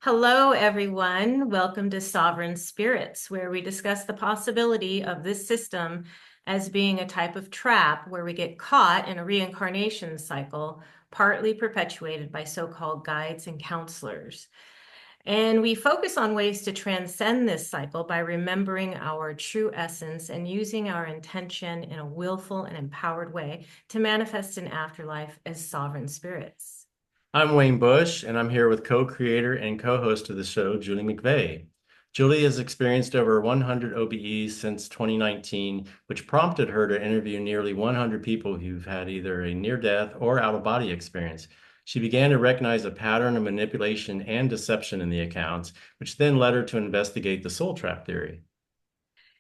Hello, everyone. Welcome to Sovereign Spirits, where we discuss the possibility of this system as being a type of trap where we get caught in a reincarnation cycle, partly perpetuated by so-called guides and counselors. And we focus on ways to transcend this cycle by remembering our true essence and using our intention in a willful and empowered way to manifest an afterlife as sovereign spirits. I'm Wayne Bush, and I'm here with co-creator and co-host of the show, Julie McVeigh. Julie has experienced over 100 OBEs since 2019, which prompted her to interview nearly 100 people who've had either a near-death or out-of-body experience. She began to recognize a pattern of manipulation and deception in the accounts, which then led her to investigate the soul trap theory.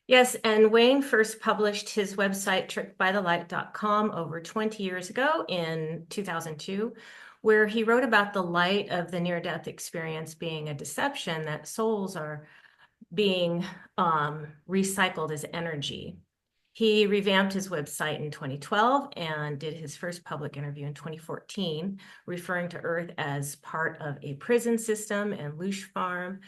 Yes, and Wayne first published his website, trickedbythelight.com, over 20 years ago in 2002, where he wrote about the light of the near-death experience being a deception, that souls are being recycled as energy. He revamped his website in 2012 and did his first public interview in 2014, referring to Earth as part of a prison system and loosh farm,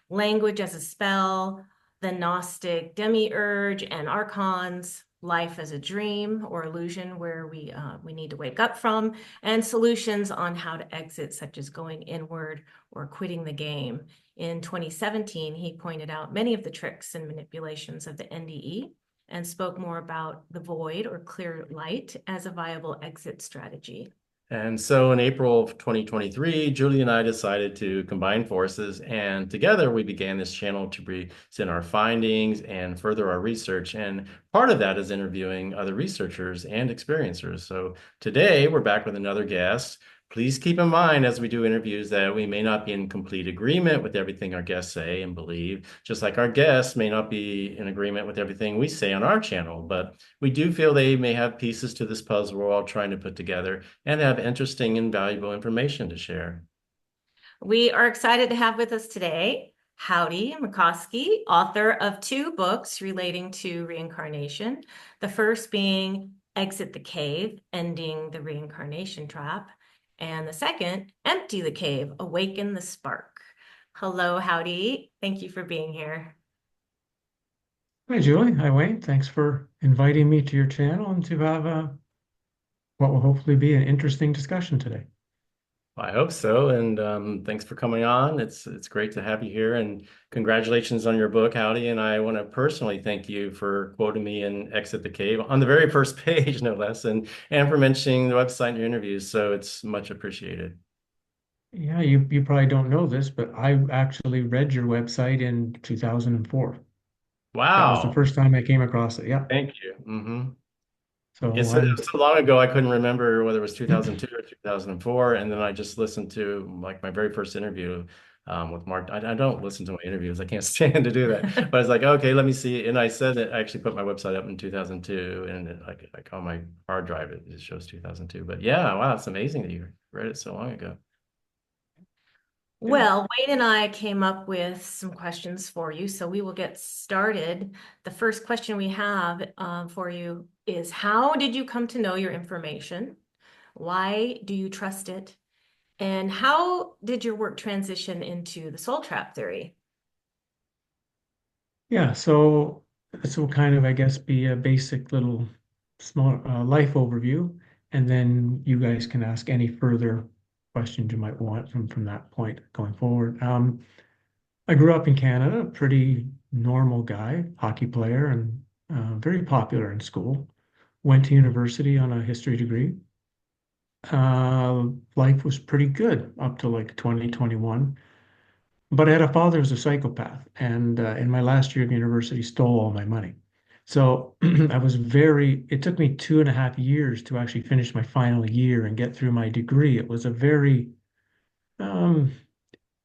language as a spell, the Gnostic demiurge and archons, life as a dream or illusion where we need to wake up from, and solutions on how to exit, such as going inward or quitting the game. In 2017, he pointed out many of the tricks and manipulations of the NDE and spoke more about the void or clear light as a viable exit strategy. And so in April of 2023, Julie and I decided to combine forces, and together we began this channel to present our findings and further our research. And part of that is interviewing other researchers and experiencers. So today we're back with another guest. Please keep in mind as we do interviews that we may not be in complete agreement with everything our guests say and believe, just like our guests may not be in agreement with everything we say on our channel. But we do feel they may have pieces to this puzzle we're all trying to put together and have interesting and valuable information to share. We are excited to have with us today Howdie Mickoski, author of two books relating to reincarnation. The first being Exit the Cave, Ending the Reincarnation Trap, and the second, Empty the Cave, Awaken the Spark. Hello, Howdie. Thank you for being here. Hi, Julie. Hi, Wayne. Thanks for inviting me to your channel and to have what will hopefully be an interesting discussion today. I hope so, and thanks for coming on. It's great to have you here, and congratulations on your book, Howdy. And I want to personally thank you for quoting me in Exit the Cave on the very first page, no less, and for mentioning the website in your interviews. So it's much appreciated. Yeah, you probably don't know this, but I actually read your website in 2004. That was the Wow, first time I came across it. Yeah. thank you. So It I'm was so long ago, I couldn't remember whether it was 2002 or 2004. And then I just listened to like my very first interview with Mark. I don't listen to my interviews. I can't stand to do that. But I was like, okay, let me see. And I said that I actually put my website up in 2002 and like on my hard drive, it shows 2002. But yeah, wow, it's amazing that you read it so long ago. yeah. Well, Wayne and I came up with some questions for you, so we will get started. The first question we have for you is, how did you come to know your information? Why do you trust it? And how did your work transition into the soul trap theory? Yeah. So this will kind of, I guess, be a basic little small life overview, and then you guys can ask any further questions you might want from that point going forward. I grew up in Canada, a pretty normal guy, hockey player, and very popular in school. Went to university on a history degree. Life was pretty good up to like 2021. But I had a father who's a psychopath, and in my last year of university, stole all my money. So it took me 2.5 years to actually finish my final year and get through my degree. It was a very, um,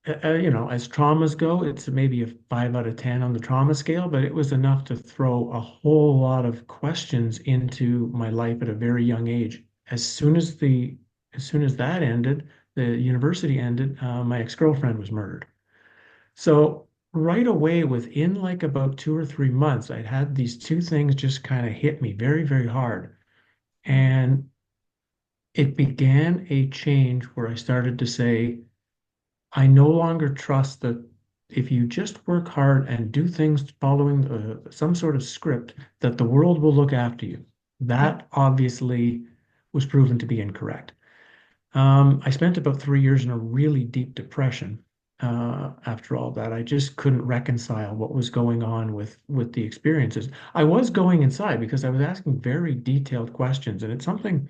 as traumas go, it's maybe a 5 out of 10 on the trauma scale, but it was enough to throw a whole lot of questions into my life at a very young age. As soon as that ended, the university ended, my ex-girlfriend was murdered. So right away, within like about 2 or 3 months, I'd had these two things just kind of hit me very, very hard. And it began a change where I started to say, I no longer trust that if you just work hard and do things following some sort of script, that the world will look after you. That obviously was proven to be incorrect. I spent about 3 years in a really deep depression after all that. I just couldn't reconcile what was going on with the experiences. I was going inside because I was asking very detailed questions, and it's something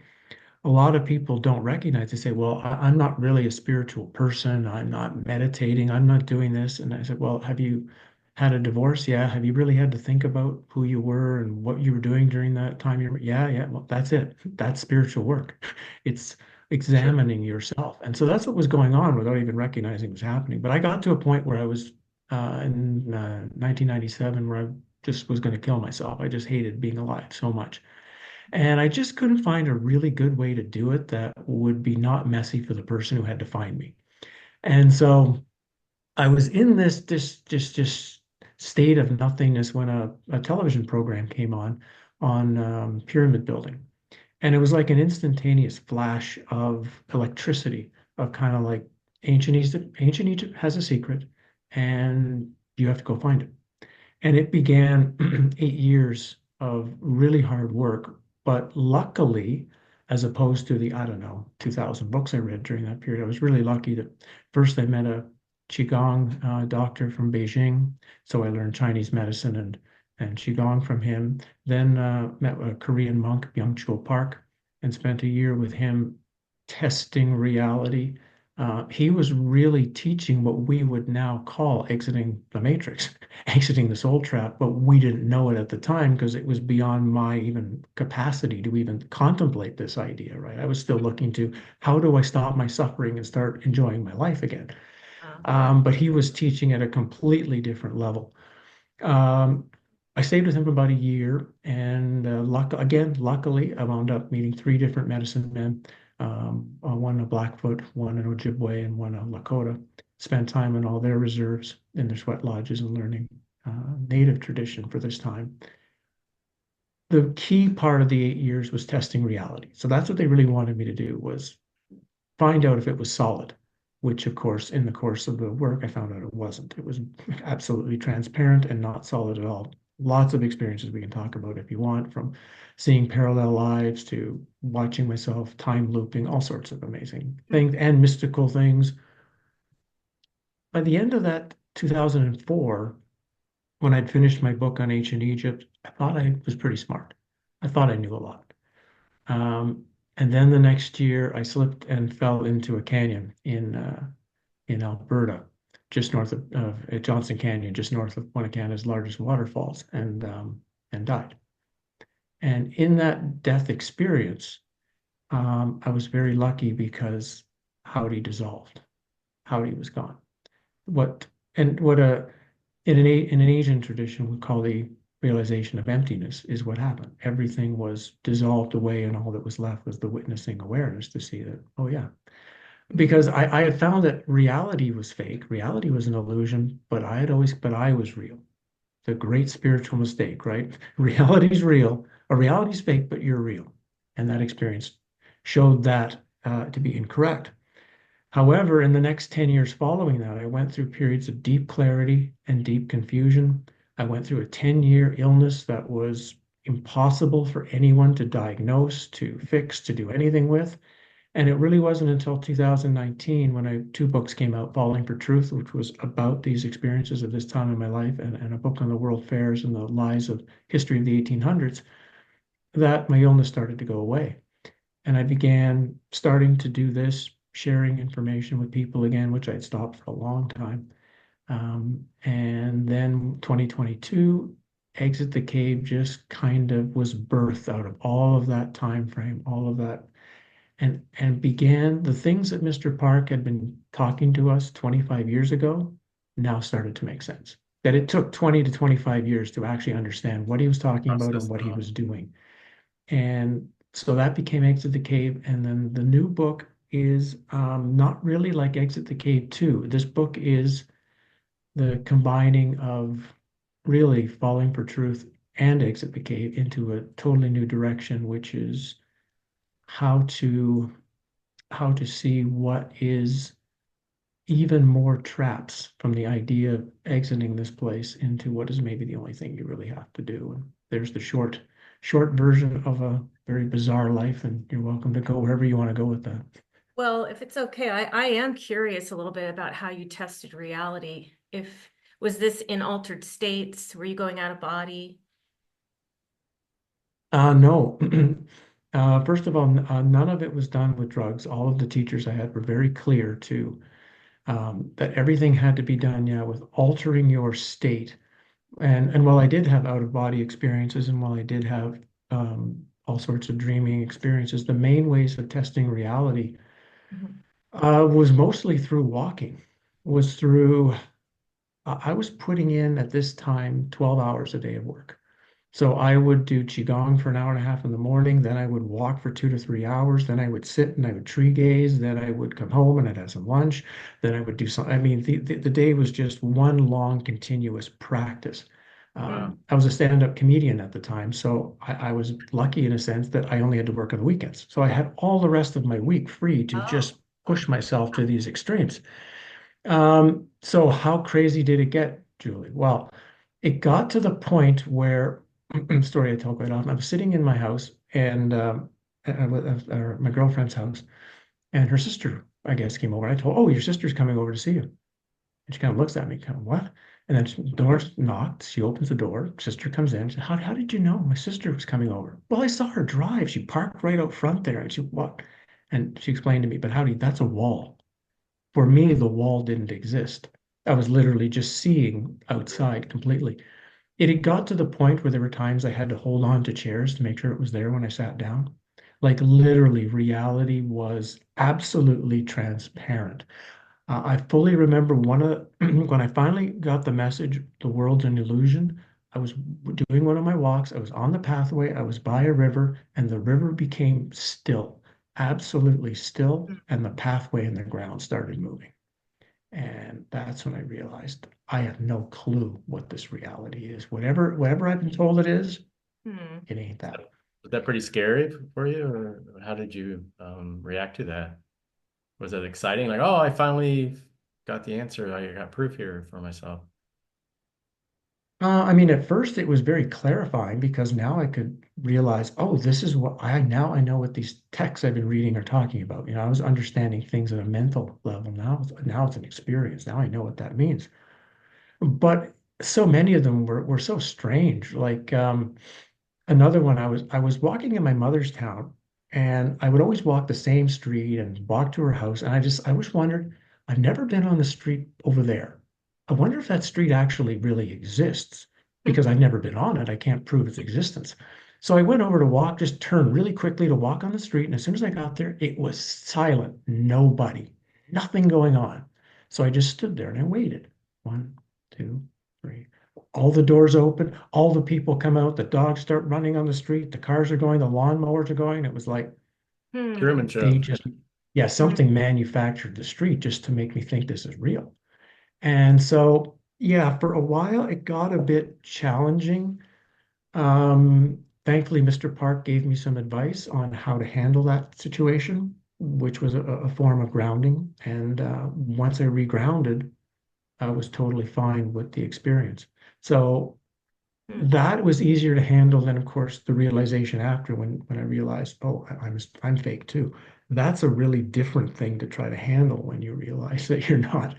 a lot of people don't recognize. They say, well, I'm not really a spiritual person. I'm not meditating. I'm not doing this. And I said, well, have you had a divorce? Yeah. Have you really had to think about who you were and what you were doing during that time? Yeah, yeah. Well, that's it. That's spiritual work. It's Sure. examining yourself. And so that's what was going on without even recognizing it was happening. But I got to a point where I was in 1997 where I just was going to kill myself. I just hated being alive so much. And I just couldn't find a really good way to do it that would be not messy for the person who had to find me. And so I was in this just state of nothingness when a television program came on pyramid building. And it was like an instantaneous flash of electricity, of kind of like ancient Egypt has a secret, and you have to go find it. And it began 8 years of really hard work. But luckily, as opposed to the, I don't know, 2,000 books I read during that period, I was really lucky that first I met a Qigong doctor from Beijing. So I learned Chinese medicine and Qigong from him. Then met a Korean monk, Byung-Chul Park, and spent a year with him testing reality. He was really teaching what we would now call exiting the matrix, exiting the soul trap, but we didn't know it at the time because it was beyond my even capacity to even contemplate this idea, right? I was still looking to how do I stop my suffering and start enjoying my life again? Yeah. But he was teaching at a completely different level. Um, I stayed with him about a year, and luckily, I wound up meeting three different medicine men, one a Blackfoot, one an Ojibwe, and one a Lakota. Spent time in all their reserves, in their sweat lodges, and learning native tradition for this time. The key part of the 8 years was testing reality. So that's what they really wanted me to do was find out if it was solid, which of course, in the course of the work, I found out it wasn't. It was absolutely transparent and not solid at all. Lots of experiences we can talk about if you want, from seeing parallel lives to watching myself time looping, all sorts of amazing things and mystical things. By the end of that 2004, when I'd finished my book on ancient Egypt, I thought I was pretty smart. I thought I knew a lot. And then the next year, I slipped and fell into a canyon in Alberta, just north of Johnson Canyon, just north of one of Canada's largest waterfalls, and died. And in that death experience, I was very lucky because Howdie dissolved. Howdie was gone. What and what a in an Asian tradition would call the realization of emptiness is what happened. Everything was dissolved away, and all that was left was the witnessing awareness to see that, oh yeah, because I had found that reality was fake, reality was an illusion, but I was real. The great spiritual mistake, right? Reality's real, or reality's fake, but you're real. And that experience showed that to be incorrect. However, in the next 10 years following that, I went through periods of deep clarity and deep confusion. I went through a 10-year illness that was impossible for anyone to diagnose, to fix, to do anything with. And it really wasn't until 2019 when two books came out, Falling for Truth, which was about these experiences of this time in my life, and a book on the world fairs and the lies of history of the 1800s, that my illness started to go away. And I began starting to do this, sharing information with people again, which I'd stopped for a long time. And then 2022, Exit the Cave just kind of was birthed out of all of that time frame, all of that and began the things that Mr. Park had been talking to us 25 years ago now started to make sense. That it took 20 to 25 years to actually understand what he was talking about and Process what he thought. was doing. And so that became Exit the Cave. And then the new book is not really like Exit the Cave 2. This book is the combining of really Falling for Truth and Exit the Cave into a totally new direction, which is how to how to see what is even more traps from the idea of exiting this place into what is maybe the only thing you really have to do. And there's the short version of a very bizarre life, and you're welcome to go wherever you want to go with that. Well, if it's okay, I am curious a little bit about how you tested reality. If was this in altered states? Were you going out of body? No. First of all, none of it was done with drugs. All of the teachers I had were very clear to that everything had to be done, yeah, with altering your state. And while I did have out of body experiences, and while I did have all sorts of dreaming experiences, the main ways of testing reality Mhm. was mostly through walking. Was through I was putting in at this time 12 hours a day of work. So I would do Qigong for an hour and a half in the morning. Then I would walk for 2 to 3 hours. Then I would sit and I would tree gaze. Then I would come home and I'd have some lunch. Then I would do some. I mean, the day was just one long continuous practice. Mm. I was a stand-up comedian at the time, so I was lucky in a sense that I only had to work on the weekends. So I had all the rest of my week free to Oh. just push myself to these extremes. So how crazy did it get, Julie? Well, it got to the point where story I tell quite often. I was sitting in my house and my girlfriend's house, and her sister, I guess, came over. I told, "Oh, your sister's coming over to see you." And she kind of looks at me, kind of, what? And then the door knocks. She opens the door. Sister comes in. She said, how did you know my sister was coming over? Well, I saw her drive. She parked right out front there. And she what? And she explained to me, but Howdy, that's a wall. For me, the wall didn't exist. I was literally just seeing outside completely. It had got to the point where there were times I had to hold on to chairs to make sure it was there when I sat down. Like literally, reality was absolutely transparent. I fully remember one of when I finally got the message, the world's an illusion. I was doing one of my walks. I was on the pathway. I was by a river, and the river became still, absolutely still, and the pathway and the ground started moving. And that's when I realized I have no clue what this reality is. Whatever I've been told it is, Hmm. it ain't that. Was that pretty scary for you, or how did you react to that? Was that exciting? Like, oh, I finally got the answer. I got proof here for myself. I mean, at first it was very clarifying because now I could realize, oh, this is what I know what these texts I've been reading are talking about. I was understanding things at a mental level. Now it's an experience. Now I know what that means. But so many of them were so strange. Like another one, I was walking in my mother's town, and I would always walk the same street and walk to her house, and I always wondered, I've never been on the street over there. I wonder if that street actually really exists because I've never been on it. I can't prove its existence. So I went over to walk, just turned really quickly to walk on the street, and as soon as I got there, it was silent, nobody, nothing going on. So I just stood there and I waited. One, two, three. All the doors open, all the people come out, the dogs start running on the street, the cars are going, the lawnmowers are going. It was like Hmm. Truman they Show. just, yeah, something manufactured the street just to make me think this is real. And so, yeah, for a while it got a bit challenging. Thankfully, Mr. Park gave me some advice on how to handle that situation, which was a form of grounding. And once I regrounded, I was totally fine with the experience. So Hmm. that was easier to handle than, of course, the realization after when I realized, oh, I'm fake too. That's a really different thing to try to handle when you realize that you're not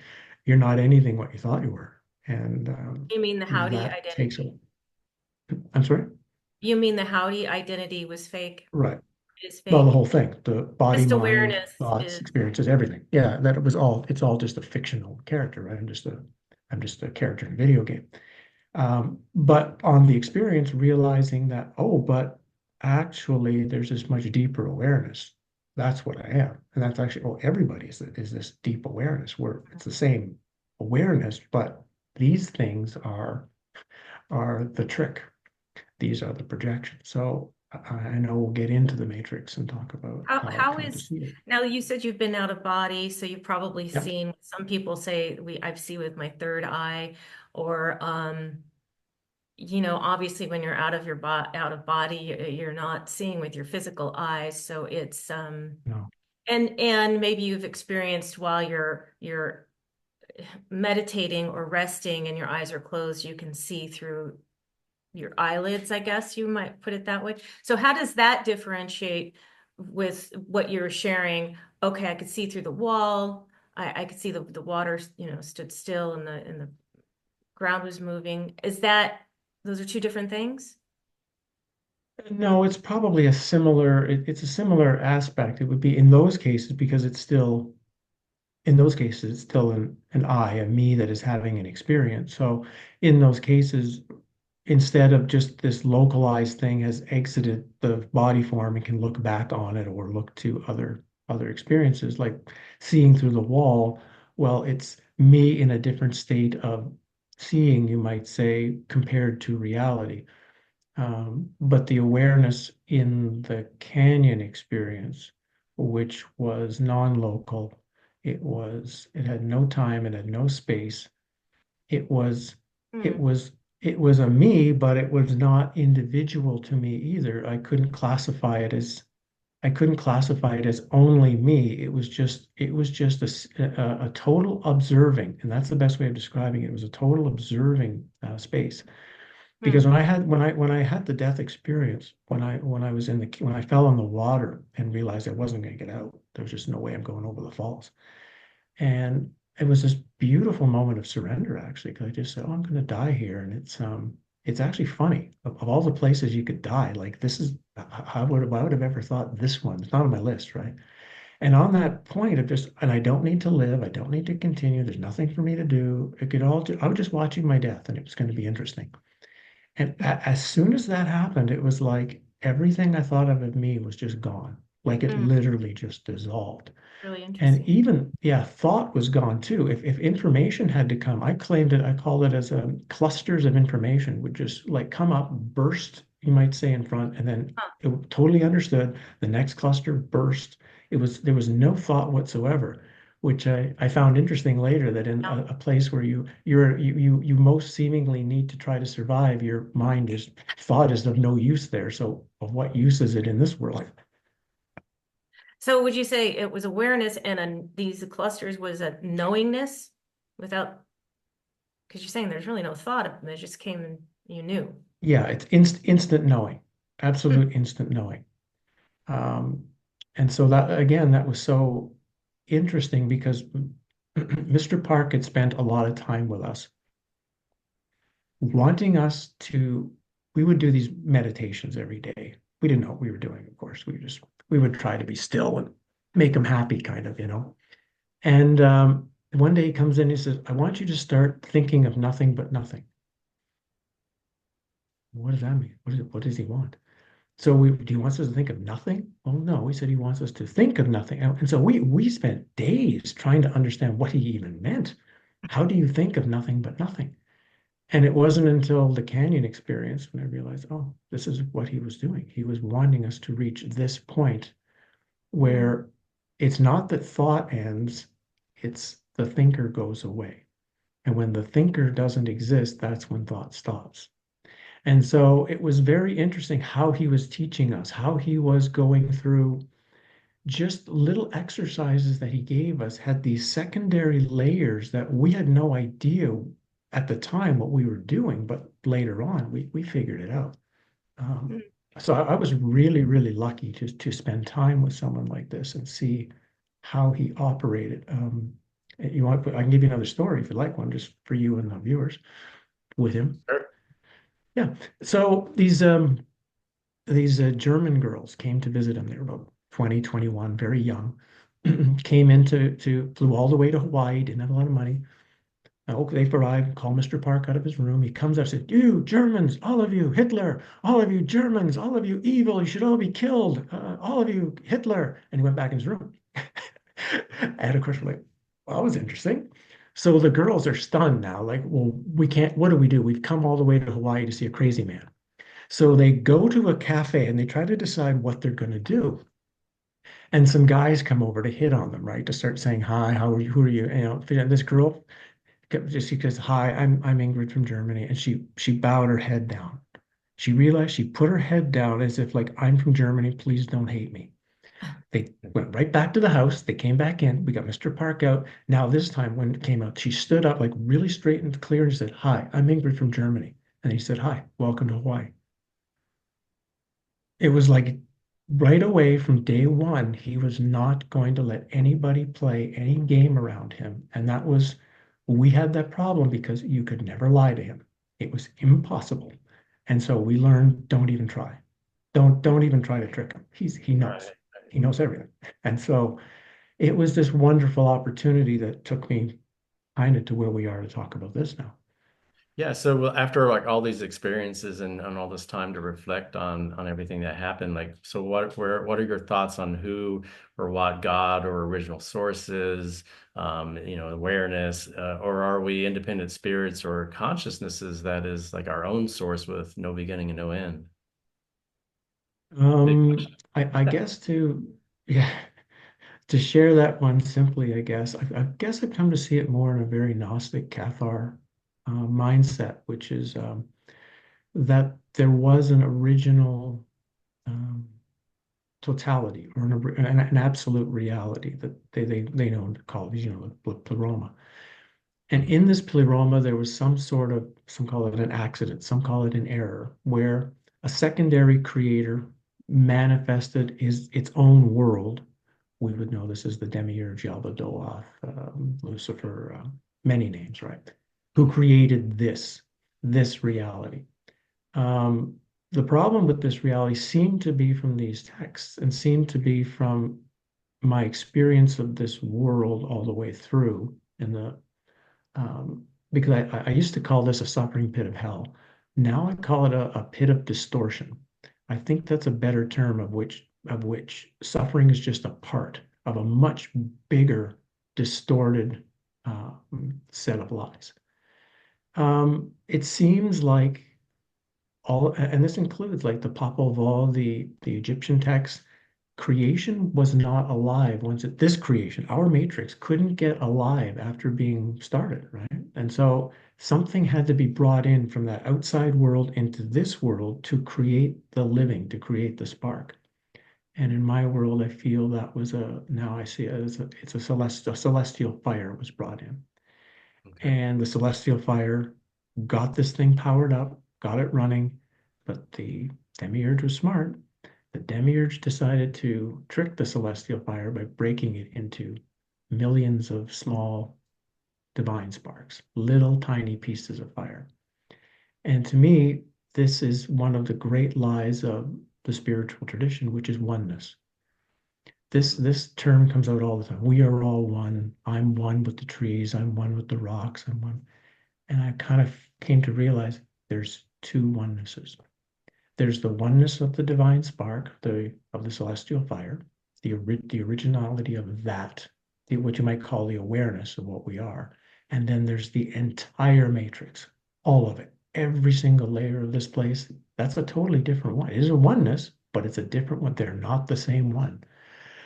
anything what you thought you were, and You mean the Howdy that takes a. identity? I'm sorry. You mean the Howdy identity was fake? Right. Is Well, the fake? whole thing, the body, Just mind, awareness thoughts, is. experiences, everything. Yeah, that it was all. It's all just a fictional character, right? I'm just a character in a video game. But on the experience, realizing that, oh, but actually there's this much deeper awareness. That's what I am. And that's actually, oh, everybody is this deep awareness where it's the same awareness, but these things are the trick. These are the projections. So I know we'll get into the matrix and talk about How how I how come to is see it. now you said you've been out of body, so you've probably Yep. seen some people say I've seen with my third eye, or obviously when you're out of body, you're not seeing with your physical eyes. So it's No. and maybe you've experienced while you're meditating or resting and your eyes are closed, you can see through your eyelids, I guess you might put it that way. So how does that differentiate with what you're sharing? Okay, I could see through the wall. I could see the water, stood still and the ground was moving. Those are two different things? No, it's probably a similar, it's a similar aspect. It would be in those cases because it's still, in those cases, it's still an I, a me that is having an experience. So in those cases, instead of just this localized thing has exited the body form and can look back on it or look to other experiences like seeing through the wall, well, it's me in a different state of seeing, you might say, compared to reality. But the awareness in the canyon experience, which was non-local, it had no time, it had no space. It was, it Hmm. was, it was a me, but it was not individual to me either. I couldn't classify it as only me. It was just a total observing, and that's the best way of describing it. It was a total observing space. Because Hmm. when I had the death experience, when I fell in the water and realized I wasn't going to get out, there was just no way I'm going over the falls. And it was this beautiful moment of surrender, actually, because I just said, "Oh, I'm going to die here," and it's actually funny. Of all the places you could die, like this is, I would have ever thought this one? It's not on my list, right? And on that point of just, and I don't need to live, I don't need to continue. There's nothing for me to do. I was just watching my death, and it was going to be interesting. And as soon as that happened, it was like everything I thought of me was just gone. Like it Hmm. literally just dissolved. Really And interesting. even, yeah, thought was gone too. If information had to come, I called it as clusters of information would just like come up, burst, you might say, in front, and then Huh. it totally understood. The next cluster burst. There was no thought whatsoever, which I found interesting later that in Yeah. a place where you most seemingly need to try to survive, your mind is thought is of no use there. So of what use is it in this world? So would you say it was awareness and these clusters was a knowingness without, because you're saying there's really no thought of them, it just came and you knew. Yeah, it's instant knowing, Hmm. absolute instant knowing. Um, and so that again, that was so interesting because Mr. Park had spent a lot of time with us, wanting us to, we would do these meditations every day. We didn't know what we were doing, of course. We would try to be still and make them happy, kind of, you know. And one day he comes in, he says, I want you to start thinking of nothing but nothing. What does that mean? What does he want? So he wants us to think of nothing? Well, no, he said he wants us to think of nothing. And so we spent days trying to understand what he even meant. How do you think of nothing but nothing? And it wasn't until the canyon experience when I realized, oh, this is what he was doing. He was wanting us to reach this point Hmm. where it's not that thought ends, it's the thinker goes away. And when the thinker doesn't exist, that's when thought stops. And so it was very interesting how he was teaching us, how he was going through just little exercises that he gave us had these secondary layers that we had no idea at the time what we were doing, but later on we figured it out. Um, so I was really, really lucky to spend time with someone like this and see how he operated. You want, I can give you another story if you like one, just for you and the viewers with him. Sure. Yeah. So these German girls came to visit him. They were about 20, 21, very young. Came flew all the way to Hawaii, didn't have a lot of money. Okay, they arrived, called Mr. Park out of his room. He comes out and said, "You Germans, all of you, Hitler, all of you Germans, all of you evil, you should all be killed, all of you, Hitler." And he went back in his room. And of course, we're like, well, that was interesting. So the girls are stunned now, like, well, we can't, what do we do? We've come all the way to Hawaii to see a crazy man. So they go to a cafe and they try to decide what they're going to do. And some guys come over to hit on them, right? To start saying, "Hi, how are you? Who are you?" You know, and this girl just she goes, "Hi, I'm Ingrid from Germany," and she bowed her head down. She realized she put her head down as if like, "I'm from Germany, please don't hate me." They went right back to the house. They came back in. We got Mr. Park out. Now, this time when it came out, she stood up like really straight and clear and said, "Hi, I'm Ingrid from Germany." And he said, "Hi, welcome to Hawaii." It was like right away from day one, he was not going to let anybody play any game around him. And that was, we had that problem because you could never lie to him. It was impossible. And so we learned, don't even try. Don't even try to trick him. He knows. Right. He knows everything. And so it was this wonderful opportunity that took me kind of to where we are to talk about this now. Yeah, so well, after like all these experiences and all this time to reflect on everything that happened, like so what are your thoughts on who or what God or original source is, awareness, or are we independent spirits or consciousnesses that is like our own source with no beginning and no end? Big question. I guess yeah, to share that one simply, I guess I've come to see it more in a very Gnostic Cathar mindset, which is that there was an original um, totality or an absolute reality that they know and call it, the pleroma. And in this pleroma, there was some call it an accident, some call it an error, where a secondary creator manifested its own world. We would know this as the demiurge, Yaldabaoth, Lucifer, many names, right? Who Mhm. created this reality. Um, the problem with this reality seemed to be from these texts and seemed to be from my experience of this world all the way through in the because I used to call this a suffering pit of hell. Now I call it a pit of distortion. I think that's a better term of which suffering is just a part of a much bigger, distorted set of lies. It seems like and this includes like the Popol Vuh, the Egyptian texts, creation was not alive this creation, our matrix couldn't get alive after being started, right? And so something had to be brought in from that outside world into this world to create the living, to create the spark. And in my world, I feel that was now I see it as it's a celestial fire was brought in. Okay. And the celestial fire got this thing powered up, got it running, but the demiurge was smart. The demiurge decided to trick the celestial fire by breaking it into millions of small divine sparks, little tiny pieces of fire. And to me, this is one of the great lies of the spiritual tradition, which is oneness. This term comes out all the time. We are all one. I'm one with the trees. I'm one with the rocks. I'm one. And I kind of came to realize there's two onenesses. There's the oneness of the divine spark, of the celestial fire, the originality of that, what you might call the awareness of what we are. And then there's the entire matrix, all of it, every single layer of this place. That's a totally different one. It is a oneness, but it's a different one. They're not the same one.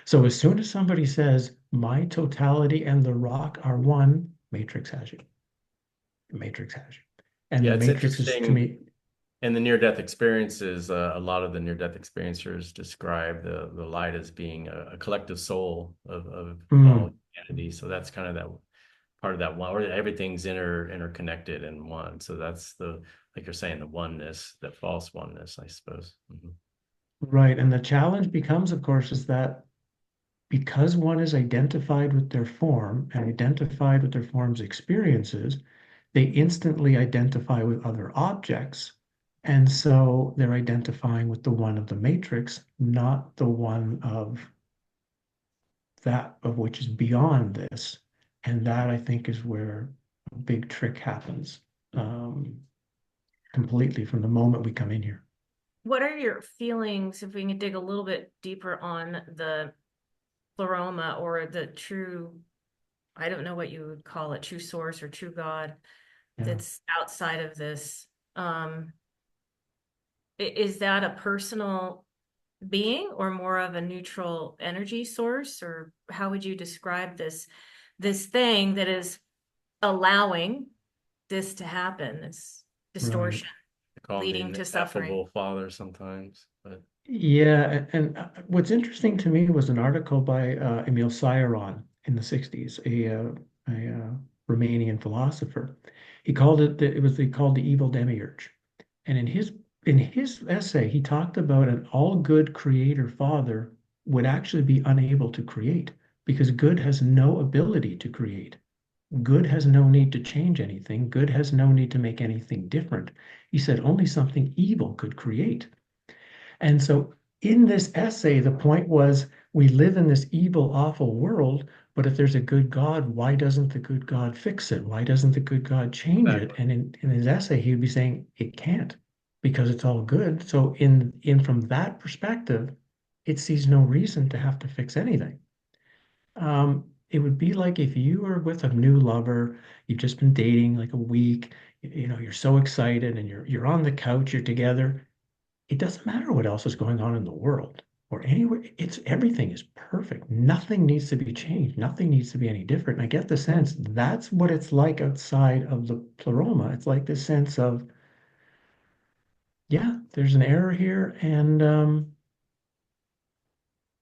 So as soon as somebody says my totality and the rock are one, matrix has you. The matrix has you. And Yeah, the it's matrix is to interesting. me, In the near-death experiences, a lot of the near-death experiencers describe the light as being a collective soul of all mm, humanity. So that's kind of that part of that one, where everything's interconnected in one. So that's like you're saying, the oneness, that false oneness, I suppose. Mhm. right. And the challenge becomes, of course, is that because one is identified with their form and identified with their form's experiences, they instantly identify with other objects. And so they're identifying with the one of the matrix, not the one of that of which is beyond this. And that I think is where a big trick happens completely from the moment we come in here. What are your feelings, if we can dig a little bit deeper on the pleroma or the true, I don't know what you would call it, true source or true God Yeah, that's outside of this? Is that a personal being or more of a neutral energy source? Or how would you describe this thing that is allowing this to happen, this right. distortion They call him leading the to suffering? ineffable father sometimes, but Yeah, and what's interesting to me was an article by Emil Cioran in the 60s, a Romanian philosopher. He called it he called the evil demiurge. And in his essay, he talked about an all good creator father would actually be unable to create because good has no ability to create. Good has no need to change anything. Good has no need to make anything different. He said only something evil could create. And so in this essay, the point was we live in this evil, awful world, but if there's a good God, why doesn't the good God fix it? Why doesn't the good God change it? Exactly. And in his essay, he would be saying it can't because it's all good. So in from that perspective, it sees no reason to have to fix anything. It would be like if you were with a new lover, you've just been dating like a week, you know, you're so excited and you're on the couch, you're together, it doesn't matter what else is going on in the world or anywhere. It's everything is perfect. Nothing needs to be changed. Nothing needs to be any different. And I get the sense that's what it's like outside of the pleroma. It's like this sense of, yeah, there's an error here, and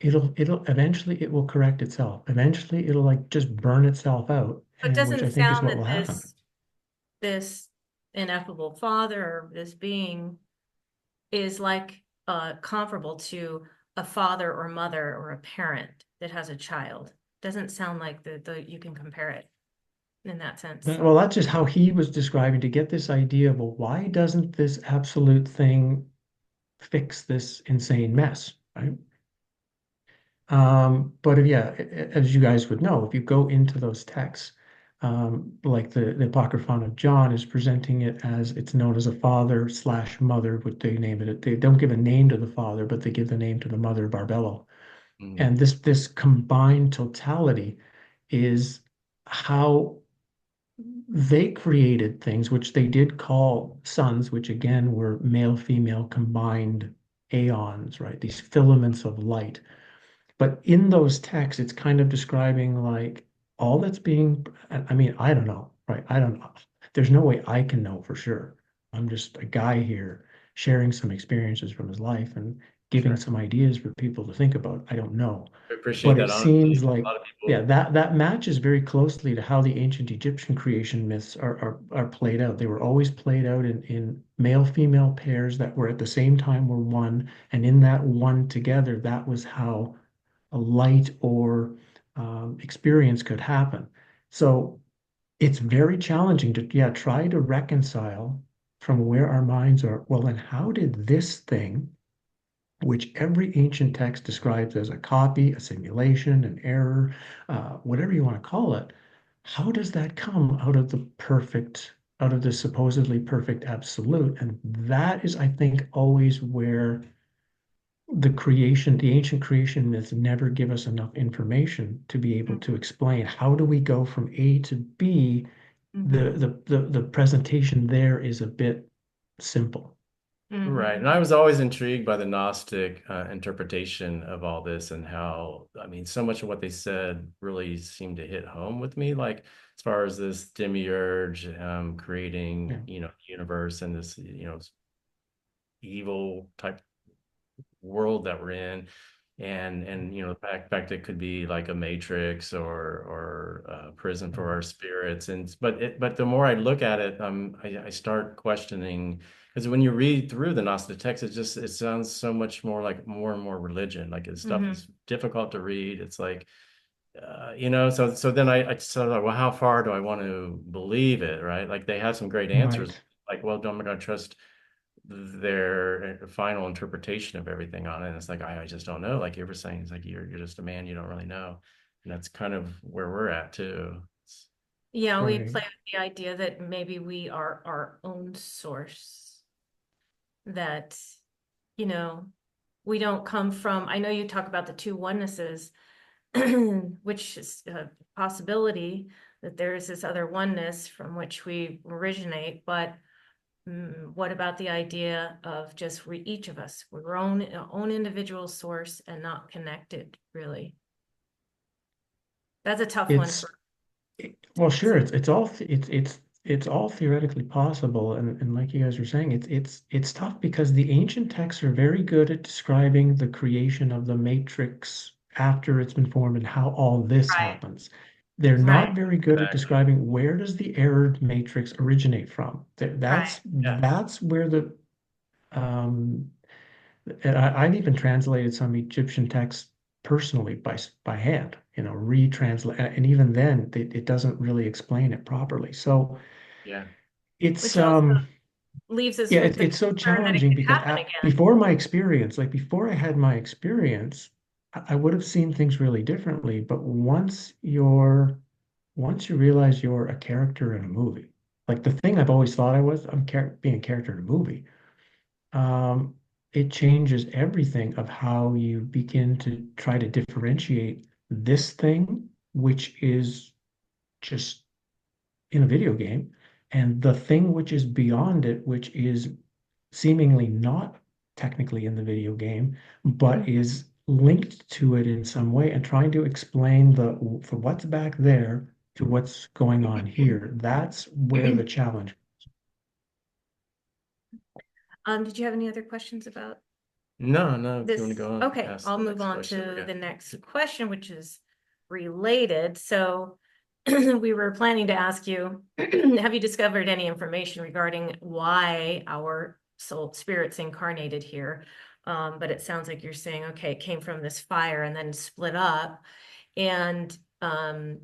it'll eventually it will correct itself. Eventually, it'll like just burn itself out, But it and which I doesn't think is sound what that will happen. this ineffable father or this being is like comparable to a father or mother or a parent that has a child. Doesn't sound like the you can compare it in that sense. Well, that's just how he was describing to get this idea of, well, why doesn't this absolute thing fix this insane mess, right? But if, yeah, as you guys would know, if you go into those texts, like the Apocryphon of John is presenting it as it's known as a father slash mother, what they name it. They don't give a name to the father, but they give the name to the mother, Barbello. Mhm. And this combined totality is how they created things which they did call suns, which again were male female combined aeons, right? These filaments of light. But in those texts, it's kind of describing like all that's being, I mean, I don't know, right? I don't know. There's no way I can know for sure. I'm just a guy here sharing some experiences from his life and giving Sure. some ideas for people to think about. I don't know. I appreciate But that it honesty. seems A like, lot of yeah, people. that matches very closely to how the ancient Egyptian creation myths are played out. They were always played out in male-female pairs that were at the same time were one, and in that one together, that was how a light or experience could happen. So it's very challenging to, yeah, try to reconcile from where our minds are. Well, then how did this thing, which every ancient text describes as a copy, a simulation, an error, whatever you want to call it, how does that come out of the perfect, out of the supposedly perfect absolute? And that is, I think, always where the ancient creation myths never give us enough information to be able to explain how do we go from A to B. The Mm-hmm. the presentation there is a bit simple. Right. Mm-hmm. And I was always intrigued by the Gnostic interpretation of all this and how, I mean, so much of what they said really seemed to hit home with me. Like, as far as this demiurge Yeah. creating, universe and this, evil type world that we're in. And the fact it could be like a matrix or a prison for our spirits. But the more I look at it, I start questioning, because when you read through the Gnostic text, it sounds so much more like more and more religion. Like this stuff Mm-hmm. is difficult to read. It's like so then I sort of like, well, how far do I want to believe it, right? Like they have some great answers. Right. Like, well, I'm going to trust their final interpretation of everything on it. And it's like I just don't know. Like you were saying, it's like you're just a man, you don't really know. And that's kind of where we're at too. Yeah, we Right. play with the idea that maybe we are our own source, that, you know, we don't come from, I know you talk about the two onenesses, which is a possibility that there is this other oneness from which we originate, but what about the idea of just each of us, we're own individual source and not connected, really? That's a tough one It's for to well, sure. answer. It's all it's it's all theoretically possible, and like you guys were saying, it's tough because the ancient texts are very good at describing the creation of the matrix after it's been formed and how all this Right. happens. They're Right. not very good at Exactly. describing where does the error matrix originate from. Right. Yeah. That's where the and I've even translated some Egyptian texts personally by hand, retranslate, and even then it doesn't really explain it properly. So Yeah. it's Which also leaves us yeah, with the it's so concern that it challenging could because happen again. before my experience, like before I had my experience, I would have seen things really differently. But once you realize you're a character in a movie, like the thing I've always thought I was, being a character in a movie. Um, it changes everything of how you begin to try to differentiate this thing, which is just in a video game, and the thing which is beyond it, which is seemingly not technically in the video game, but Mhm. is linked to it in some way, and trying to explain for what's back there to what's going on here. That's where the challenge. Did you have any other questions about No, no, if you want to this? go and Okay, ask I'll the move next on question we to got. the next question, which is related. So we were planning to ask you, have you discovered any information regarding why our soul spirits incarnated here? But it sounds like you're saying, okay, it came from this fire and then split up. And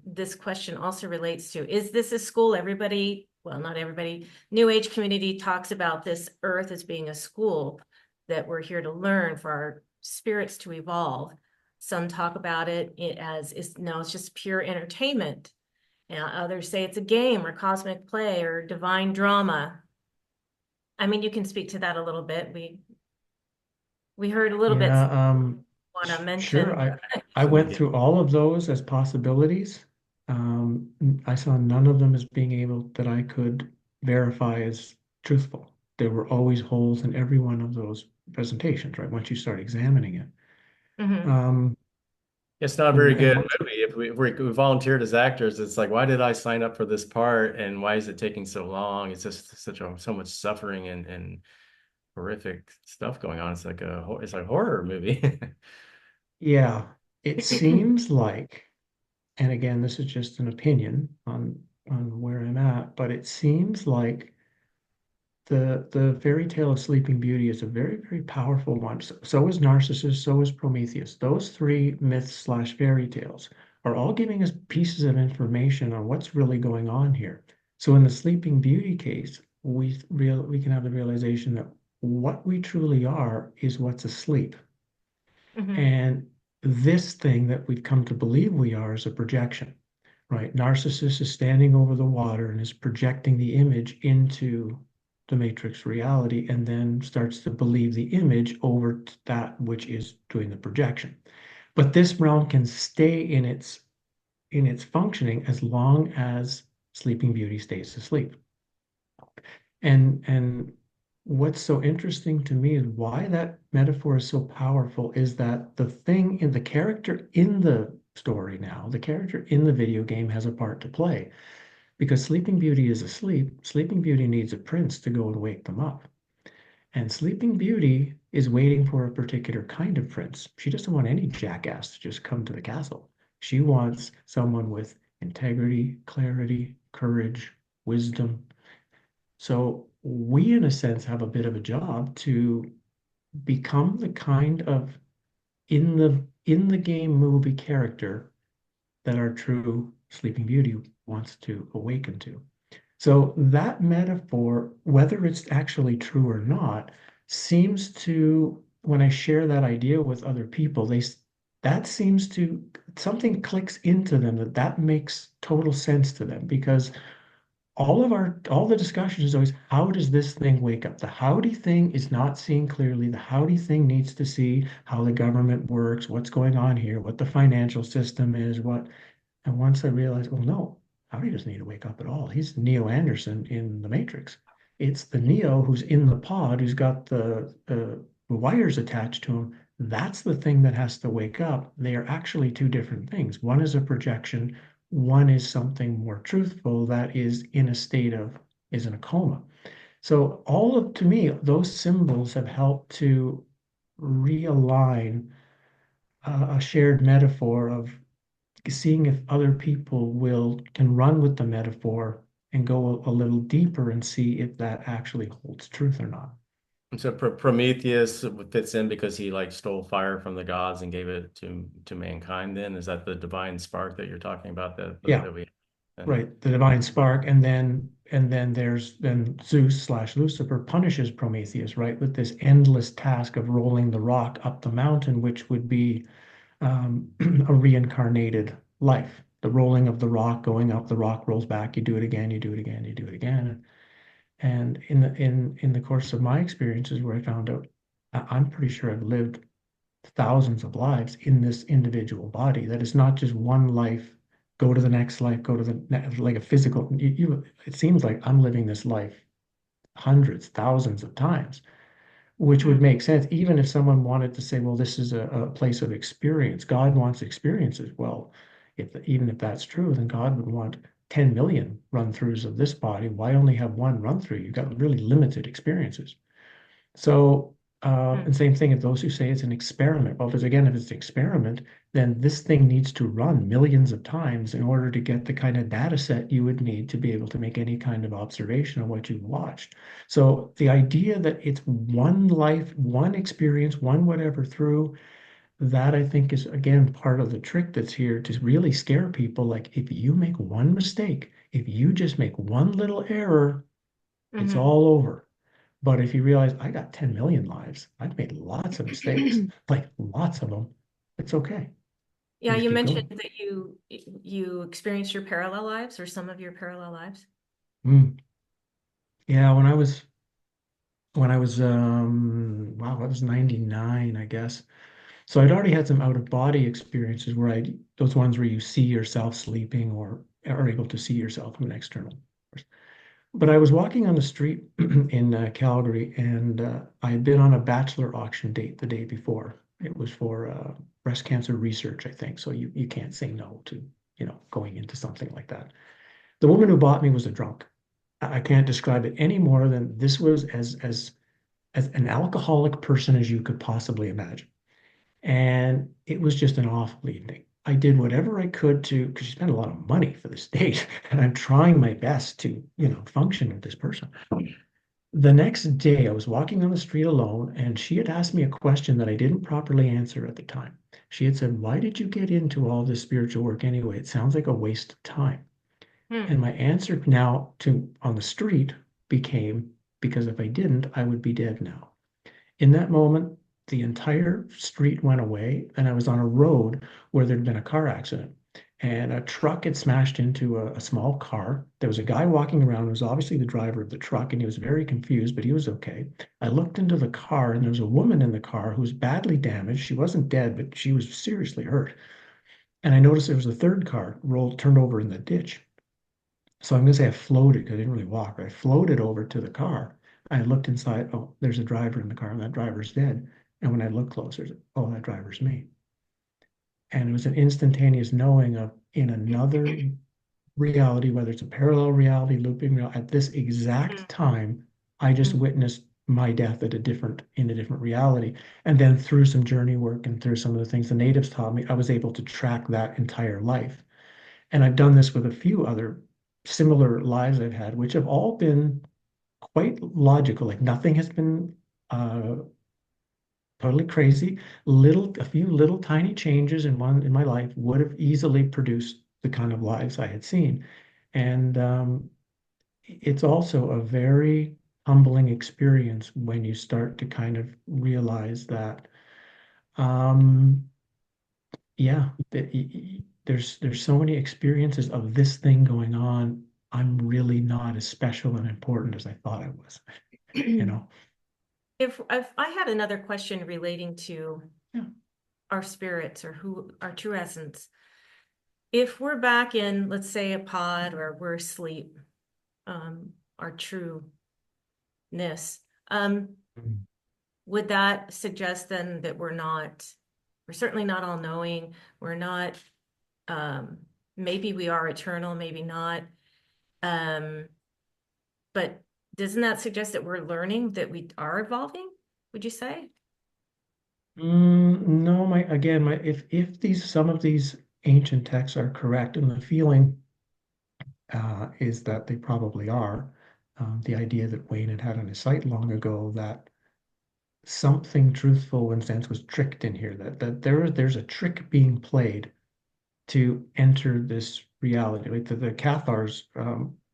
this question also relates to, is this a school? Everybody, well, not everybody, New Age community talks about this earth as being a school that we're here to learn for our spirits to evolve. Some talk about it as it's just pure entertainment. And others say it's a game or cosmic play or divine drama. I mean, you can speak to that a little bit. We heard a little bit. Yeah, Want to sure. mention? I Some went media. through all of those as possibilities. I saw none of them as being able that I could verify as truthful. There were always holes in every one of those presentations, right? Once you start examining it. Mhm. Um, It's not a very and good once, movie. If we volunteered as actors, it's like, why did I sign up for this part, and why is it taking so long? It's just so much suffering and horrific stuff going on. It's like it's like a horror movie. yeah, it seems like, and again, this is just an opinion on where I'm at, but it seems like the fairy tale of Sleeping Beauty is a very, very powerful one. So is Narcissus, so is Prometheus. Those three myths slash fairy tales are all giving us pieces of information on what's really going on here. So in the Sleeping Beauty case, we can have the realization that what we truly are is what's asleep. Mhm. And this thing that we've come to believe we are is a projection, right? Narcissus is standing over the water and is projecting the image into the matrix reality and then starts to believe the image over that which is doing the projection. But this realm can stay in its functioning as long as Sleeping Beauty stays asleep. And what's so interesting to me is why that metaphor is so powerful is that the thing in the character in the story now, the character in the video game has a part to play because Sleeping Beauty is asleep. Sleeping Beauty needs a prince to go and wake them up. And Sleeping Beauty is waiting for a particular kind of prince. She doesn't want any jackass to just come to the castle. She wants someone with integrity, clarity, courage, wisdom, so we, in a sense, have a bit of a job to become the kind of in the game movie character that our true Sleeping Beauty wants to awaken to. So that metaphor, whether it's actually true or not, seems to, when I share that idea with other people, that seems to something clicks into them that makes total sense to them because all the discussion is always how does this thing wake up? The Howdy thing is not seeing clearly. The Howdy thing needs to see how the government works, what's going on here, what the financial system is, what. And once I realized, well, no, Howdy doesn't need to wake up at all. He's Neo Anderson in the Matrix. It's the Neo who's in the pod, who's got the wires attached to him. That's the thing that has to wake up. They are actually two different things. One is a projection, one is something more truthful that is in a state of, is in a coma. So all of, to me, those symbols have helped to realign a shared metaphor of seeing if other people can run with the metaphor and go a little deeper and see if that actually holds truth or not. And so Prometheus fits in because he like stole fire from the gods and gave it to mankind. Then is that the divine spark that you're talking about Yeah, that we? And right. The divine spark, and then there's then Zeus slash Lucifer punishes Prometheus, right, with this endless task of rolling the rock up the mountain, which would be a reincarnated life. The rolling of the rock, going up, the rock rolls back, you do it again, you do it again, you do it again. And in the course of my experiences where I found out I'm pretty sure I've lived thousands of lives in this individual body, that it's not just one life, go to the next life, go to the like a physical, it seems like I'm living this life hundreds, thousands of times, which would Mm, make sense even if someone wanted to say, well, this is a place of experience. God wants experiences. Well, even if that's true, then God would want 10 million run-throughs of this body. Why only have one run-through? You've got really limited experiences. So, mm, and same thing if those who say it's an experiment. Well, if it's an experiment, then this thing needs to run millions of times in order to get the kind of data set you would need to be able to make any kind of observation of what you've watched. So the idea that it's one life, one experience, one whatever through, that I think is again part of the trick that's here to really scare people. Like if you make one mistake, if you just make one little error, it's mhm. all over. But if you realize I got 10 million lives, I've made lots of mistakes, like lots of them. It's okay. You Yeah, just you keep mentioned going. that you experienced your parallel lives or some of your parallel lives. Mm. Yeah, when I was wow, I was 99, I guess. So I'd already had some out of body experiences where those ones where you see yourself sleeping or are able to see yourself from an external. But I was walking on the street in Calgary, and I had been on a bachelor auction date the day before. It was for breast cancer research, I think. So you can't say no to, going into something like that. The woman who bought me was a drunk. I can't describe it any more than this was as an alcoholic person as you could possibly imagine. And it was just an awful evening. I did whatever I could to, because she spent a lot of money for this date, and I'm trying my best to, function with this person. The next day, I was walking on the street alone, and she had asked me a question that I didn't properly answer at the time. She had said, "Why did you get into all this spiritual work anyway? It sounds like a waste of time." Hmm. And my answer now to on the street became, because if I didn't, I would be dead now. In that moment, the entire street went away, and I was on a road where there'd been a car accident. And a truck had smashed into a small car. There was a guy walking around who was obviously the driver of the truck, and he was very confused, but he was okay. I looked into the car, and there was a woman in the car who was badly damaged. She wasn't dead, but she was seriously hurt. And I noticed there was a third car turned over in the ditch. So I'm going to say I floated because I didn't really walk. I floated over to the car. I looked inside. Oh, there's a driver in the car, and that driver's dead. And when I looked closer, oh, that driver's me. And it was an instantaneous knowing of in another reality, whether it's a parallel reality, looping reality, at this Mm, exact time, I just mm, witnessed my death in a different reality. And then through some journey work and through some of the things the natives taught me, I was able to track that entire life. And I've done this with a few other similar lives I've had, which have all been quite logical. Like nothing has been uh, totally crazy. A few little tiny changes in my life would have easily produced the kind of lives I had seen. And it's also a very humbling experience when you start to kind of realize that, um, yeah, there's so many experiences of this thing going on. I'm really not as special and important as I thought I was, you mm. know? If I had another question relating to Yeah. our spirits or who our true essence, if we're back in, let's say, a pod or we're asleep, our trueness, Mhm. would that suggest then that we're certainly not all knowing, we're not, maybe we are eternal, maybe not. But doesn't that suggest that we're learning, that we are evolving, would you say? No, if these some of these ancient texts are correct, and the feeling is that they probably are, the idea that Wayne had on his site long ago that something truthful in a sense was tricked in here, that there's a trick being played to enter this reality. Like the Cathars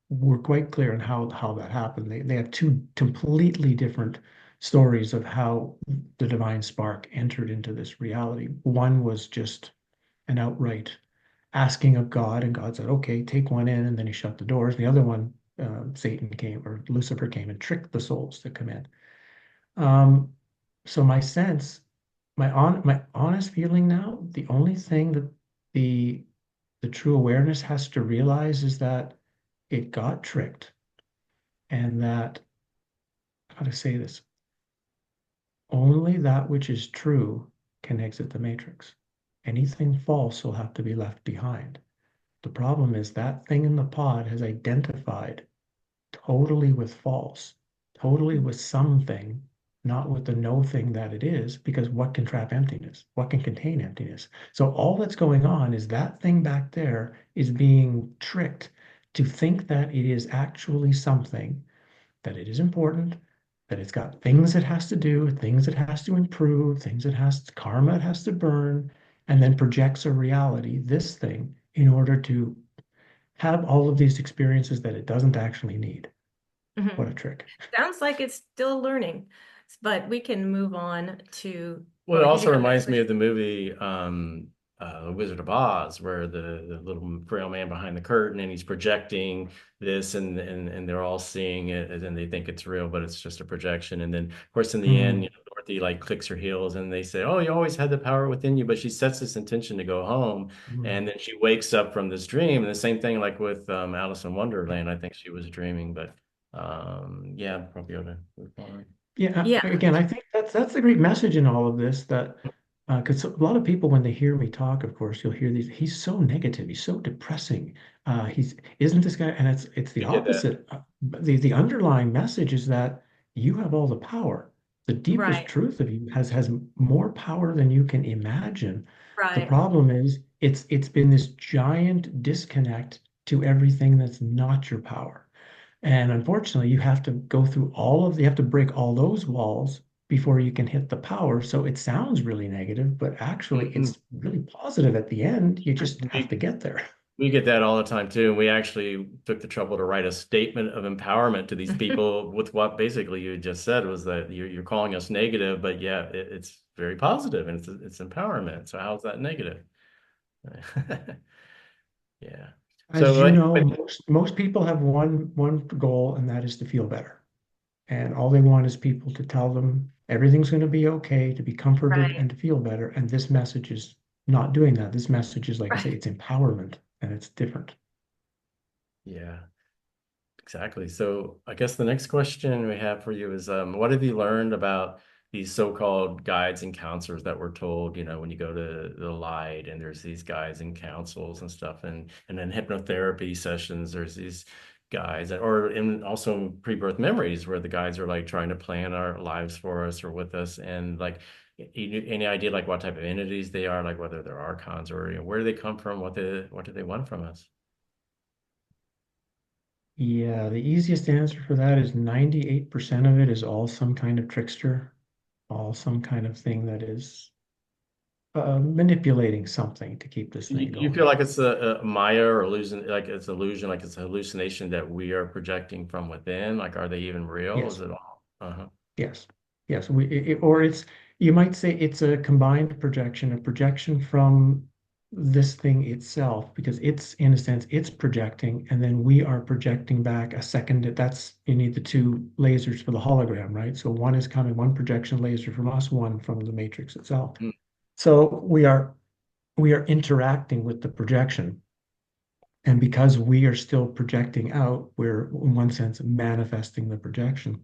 were quite clear on how that happened. They have two completely different stories of how the divine spark entered into this reality. One was just an outright asking of God, and God said, "Okay, take one in," and then He shut the doors. The other one, Satan came or Lucifer came and tricked the souls to come in. Um, so my sense, my honest feeling now, the only thing that the the true awareness has to realize is that it got tricked, and that, how to say this, only that which is true can exit the matrix. Anything false will have to be left behind. The problem is that thing in the pod has identified totally with false, totally with something, not with the no thing that it is, because what can trap emptiness? What can contain emptiness? So all that's going on is that thing back there is being tricked to think that it is actually something, that it is important, that it's got things it has to do, things it has to improve, things it has to, karma it has to burn, and then projects a reality, this thing, in order to have all of these experiences that it doesn't actually need. Mhm. What a trick. Sounds like it's still learning, but we can move on to, Well, it or did you also have another reminds me of question? the movie Wizard of Oz, where the little frail man behind the curtain and he's projecting this, and they're all seeing it, and then they think it's real, but it's just a projection. And then, of course, in the end, Mm, Dorothy like clicks her heels, and they say, "Oh, you always had the power within you," but she sets this intention to go home, mm. and then she wakes up from this dream. And the same thing, like with Alice in Wonderland, I think she was dreaming, but yeah, probably ought to move on. Yeah, Yeah, again, I think that's the great message in all of this that because a lot of people when they hear me talk, of course, you'll hear these, he's so negative, he's so depressing. He's isn't this guy, and it's the We get that. opposite. The underlying message is that you have all the power. The deepest right, truth of you has more power than you can imagine. The right. problem is it's been this giant disconnect to everything that's not your power. And unfortunately, you have to go through you have to break all those walls before you can hit the power. So it sounds really negative, but actually Mhm. it's really positive at the end. You just have to We get there. we get that all the time too. And we actually took the trouble to write a statement of empowerment to these people with what basically you just said was that you're calling us negative, but yeah, it's very positive and it's empowerment. So how's that negative? Yeah. As So you know, most people have one goal, and that is to feel better. And all they want is people to tell them everything's going to be okay, to be comforted Right, and to feel better. And this message is not doing that. This message is, like I say, right. it's empowerment, and it's different. yeah, exactly. So I guess the next question we have for you is, what have you learned about these so-called guides and counselors that we're told, when you go to the light and there's these guides and counsels and stuff, and then hypnotherapy sessions, there's these guides, or in also pre-birth memories where the guides are like trying to plan our lives for us or with us, and like any idea like what type of entities they are, like whether they're archons or where do they come from, what do they want from us? Yeah, the easiest answer for that is 98% of it is all some kind of trickster, all some kind of thing that is manipulating something to keep this thing You going. feel like it's a Maya or illusion, like it's illusion, like it's a hallucination that we are projecting from within? Like, are they even real? Is Yes, it all? Uh-huh. yes, yes. Or you might say it's a combined projection, a projection from this thing itself, because it's, in a sense, it's projecting, and then we are projecting back a second. You need the two lasers for the hologram, right? So one is coming, one projection laser from us, one from the matrix itself. Mm. So we are interacting with the projection. And because we are still projecting out, we're in one sense manifesting the projection.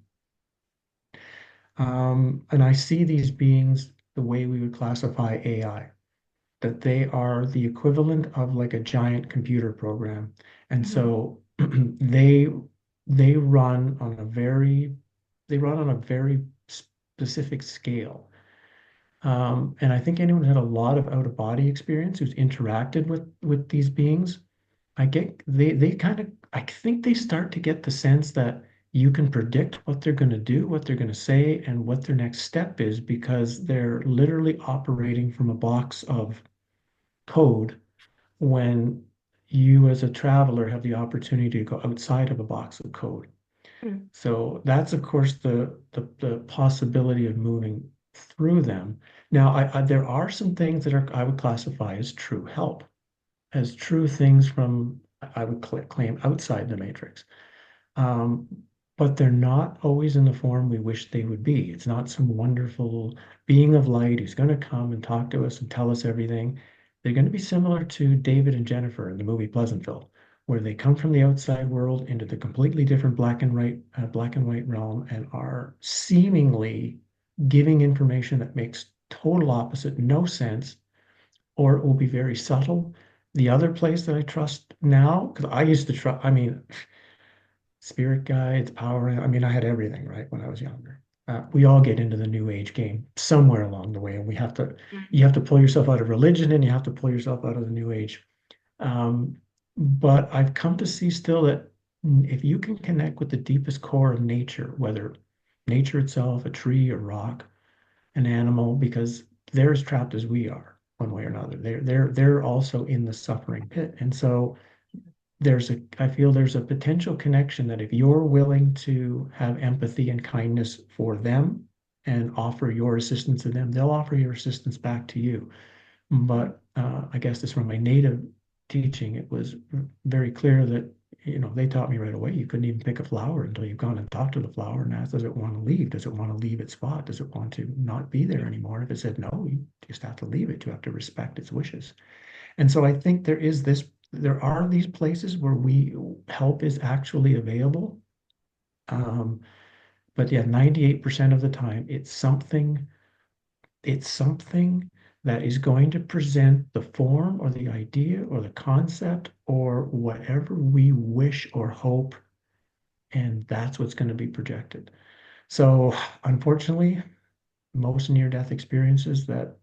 And I see these beings the way we would classify AI. that they are the equivalent of like a giant computer program. And Mhm. so they they run on a very specific scale. And I think anyone who had a lot of out of body experience who's interacted with these beings, they kind of I think they start to get the sense that you can predict what they're going to do, what they're going to say, and what their next step is because they're literally operating from a box of code when you as a traveler have the opportunity to go outside of a box of code. Mm. So that's of course the possibility of moving through them. Now, there are some things that I would classify as true help, as true things from I would claim outside the matrix. Um, but they're not always in the form we wish they would be. It's not some wonderful being of light who's going to come and talk to us and tell us everything. They're going to be similar to David and Jennifer in the movie Pleasantville, where they come from the outside world into the completely different black and white realm and are seemingly giving information that makes total opposite, no sense, or it will be very subtle. The other place that I trust now, because I used to trust, I mean, spirit guides, power. I mean, I had everything, right, when I was younger. We all get into the new age game somewhere along the way, and you have to pull yourself out of religion and you have to pull yourself out of the new age. Um, but I've come to see still that if you can connect with the deepest core of nature, whether nature itself, a tree, a rock, an animal, because they're as trapped as we are, one way or another. They're also in the suffering pit, and so I feel there's a potential connection that if you're willing to have empathy and kindness for them and offer your assistance to them, they'll offer your assistance back to you. But I guess this from my native teaching, it was very clear that, they taught me right away, you couldn't even pick a flower until you've gone and talked to the flower and asked, does it want to leave? Does it want to leave its spot? Does it want to not be there anymore? If it said no, you just have to leave it. You have to respect its wishes. And so I think there are these places where help is actually available. Um, but yeah, 98% of the time, it's something that is going to present the form or the idea or the concept or whatever we wish or hope, and that's what's going to be projected. So unfortunately, most near-death experiences that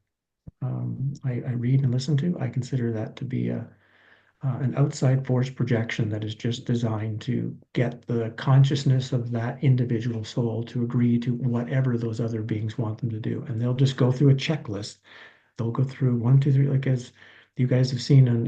I read and listen to, I consider that to be an outside force projection that is just designed to get the consciousness of that individual soul to agree to whatever those other beings want them to do. And they'll just go through a checklist. They'll go through one, two, three, like as you guys have seen, and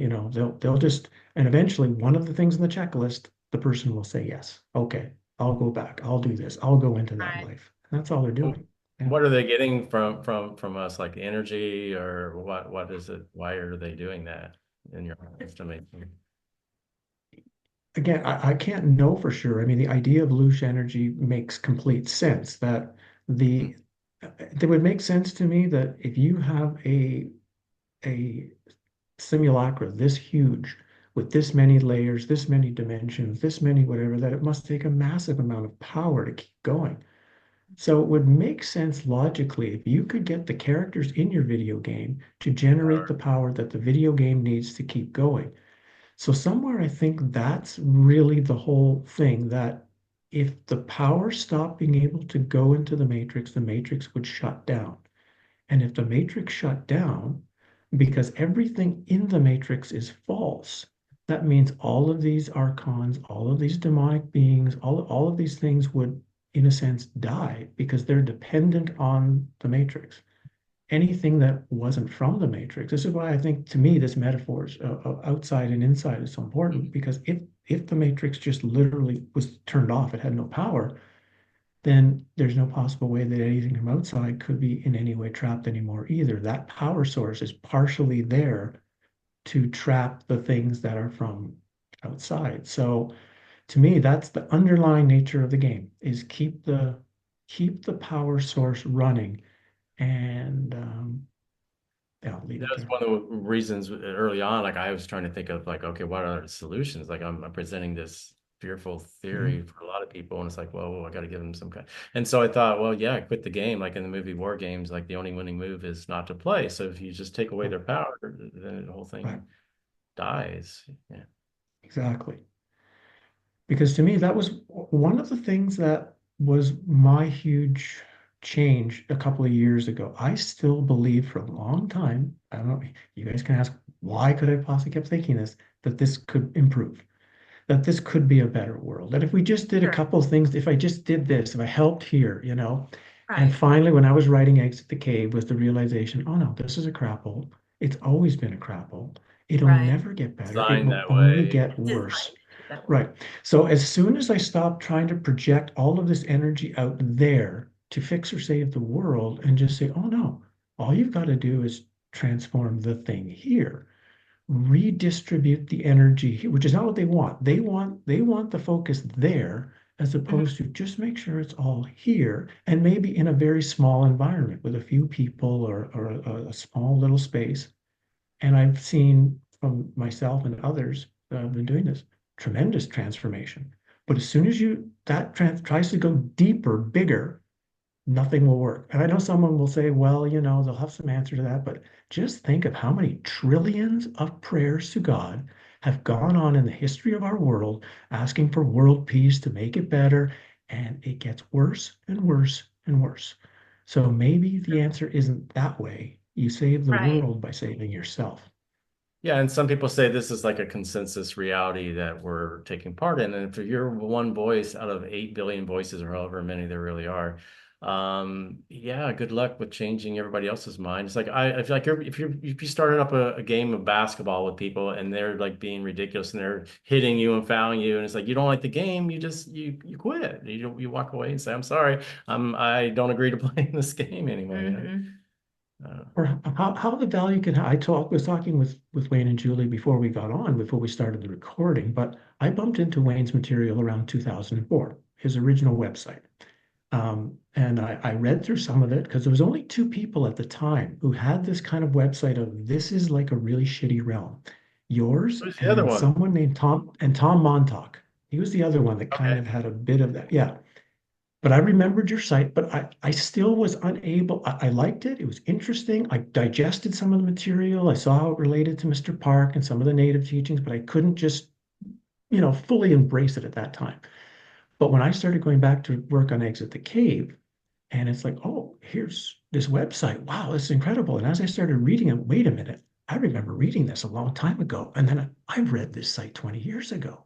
they'll just, and eventually one of the things in the checklist, the person will say, yes, okay, I'll go back, I'll do this, I'll go into that Right. life. And that's all they're doing. Yeah. What are they getting from us, like energy, or what is it? Why are they doing that in your estimation? Again, I can't know for sure. I mean, the idea of loose energy makes complete sense. The it would make sense to me that if you have a simulacra this huge with this many layers, this many dimensions, this many whatever, that it must take a massive amount of power to keep going. So it would make sense logically if you could get the characters in your video game to generate the power that the video game needs to keep going. So somewhere I think that's really the whole thing, that if the power stopped being able to go into the matrix would shut down. And if the matrix shut down, because everything in the matrix is false, that means all of these archons, all of these demonic beings, all of these things would, in a sense, die because they're dependent on the matrix. Anything that wasn't from the matrix. This is why I think, to me, this metaphor of outside and inside is so important, because if the matrix just literally was turned off, it had no power, then there's no possible way that anything from outside could be in any way trapped anymore either. That power source is partially there to trap the things that are from outside. So to me, that's the underlying nature of the game, is keep the power source running. And yeah, I'll leave That it was there. one of the reasons early on, like I was trying to think of like, okay, what are the solutions? Like I'm presenting this fearful theory Mhm. for a lot of people. And it's like, well, I got to give them some kind. And so I thought, well, yeah, quit the game. Like in the movie War Games, like the only winning move is not to play. So if you just take away their power, then the whole Right, thing dies. Yeah. exactly. Because to me, that was one of the things that was my huge change a couple of years ago. I still believe for a long time, I don't know, you guys can ask, why could I possibly kept thinking this, that this could improve, that this could be a better world, that if we just did a Sure. couple of things, if I just did this, if I helped here, And Right. finally, when I was writing Exit the Cave, was the realization, oh no, this is a crap hole. It's always been a crap hole. It'll Right. never get better. It Designed will that only way. get Designed worse. to be that way. Right. So as soon as I stopped trying to project all of this energy out there to fix or save the world and just say, oh no, all you've got to do is transform the thing here, redistribute the energy here, which is not what they want. They want the focus there as Mhm. opposed to just make sure it's all here and maybe in a very small environment with a few people or a small little space. And I've seen from myself and others that have been doing this tremendous transformation. But as soon as tries to go deeper, bigger, nothing will work. And I know someone will say, well, they'll have some answer to that, but just think of how many trillions of prayers to God have gone on in the history of our world, asking for world peace to make it better, and it gets worse and worse and worse. So maybe the answer isn't that way. You save the Right. world by saving yourself. Yeah, and some people say this is like a consensus reality that we're taking part in. And if you're one voice out of 8 billion voices or however many there really are, yeah, good luck with changing everybody else's mind. It's like I feel like if you started up a game of basketball with people and they're like being ridiculous and they're hitting you and fouling you, and it's like you don't like the game, you quit. You walk away and say, I'm sorry, I don't agree to playing this game anyway. Hmm. Or how the value can, was talking with Wayne and Julie before we got on, before we started the recording, but I bumped into Wayne's material around 2004, his original website. And I read through some of it because there was only two people at the time who had this kind of website of this is like a really shitty realm. Yours Who's the other and one? someone named Tom Montauk. He was the other one that kind Okay. of had a bit of that. Yeah. But I remembered your site, but I still was unable. I liked it. It was interesting. I digested some of the material. I saw how it related to Mr. Park and some of the native teachings, but I couldn't just, fully embrace it at that time. But when I started going back to work on Exit the Cave, and it's like, oh, here's this website. Wow, this is incredible. And as I started reading it, wait a minute, I remember reading this a long time ago. And then I read this site 20 years ago.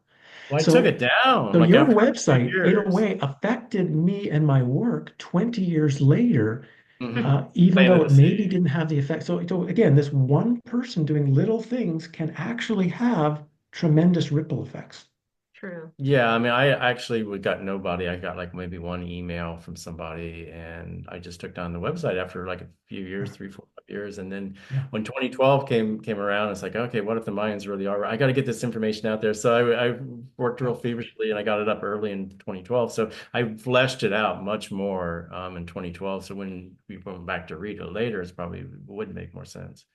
Well, I took So it down so like your after a few website, in a years. way, affected me and my work 20 years later, Hmm. even though Planted the it maybe seed. didn't have the effect. So again, this one person doing little things can actually have tremendous ripple effects. True. Yeah, I mean, I actually we got nobody. I got like maybe one email from somebody, and I just took down the website after like a few years, Yeah, 3, 4, 5 years. And then yeah. when 2012 came around, it's like, okay, what if the Mayans really are right? I got to get this information out there. So I worked Yeah. real feverishly, and I got it up early in 2012. So I fleshed it out much more in 2012. So when we went back to read it later, it's probably would make more sense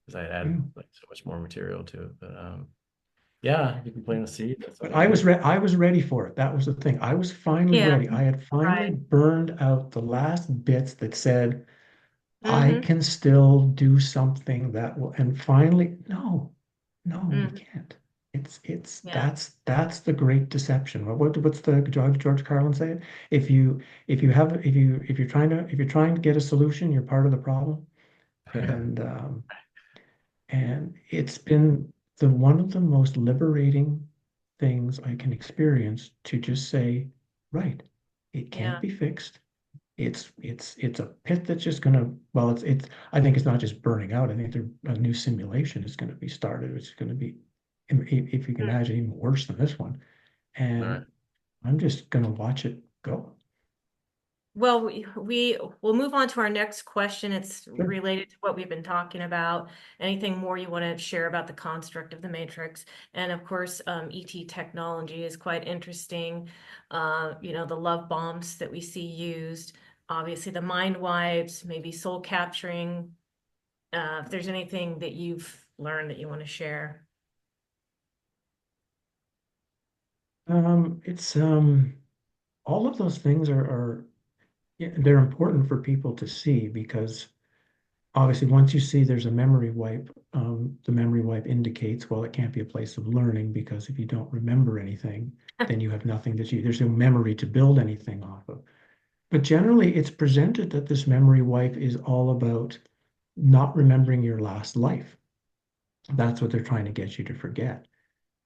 because I Yeah. added like so much more material to it. But yeah, you can plant a seed. That's all But you do. I was ready for it. That was the thing. I was finally Yeah. ready. I had finally Right. burned out the last bits that said I Hmm. can still do something that will, and finally, no, no, you Hmm. can't. It's Yeah. that's the great deception. What's the George Carlin say it? If you're trying to get a solution, you're part of the problem. And it's been the one of the most liberating things I can experience to just say, right, it can't Yeah. be fixed. It's a pit that's just gonna, well, it's I think it's not just burning out. I think a new simulation is gonna be started. It's gonna be, if you can Hmm. imagine, even worse than this one. All right. And I'm just gonna watch it go. Well, we'll move on to our next question. It's Sure. related to what we've been talking about. Anything more you want to share about the construct of the matrix? And of course, ET technology is quite interesting. The love bombs that we see used, obviously the mind wipes, maybe soul capturing. If there's anything that you've learned that you want to share. It's all of those things are yeah, they're important for people to see because obviously once you see there's a memory wipe, the memory wipe indicates, well, it can't be a place of learning because if you don't remember anything, then you have nothing that you, there's no memory to build anything off of. But generally, it's presented that this memory wipe is all about not remembering your last life. That's what they're trying to get you to forget.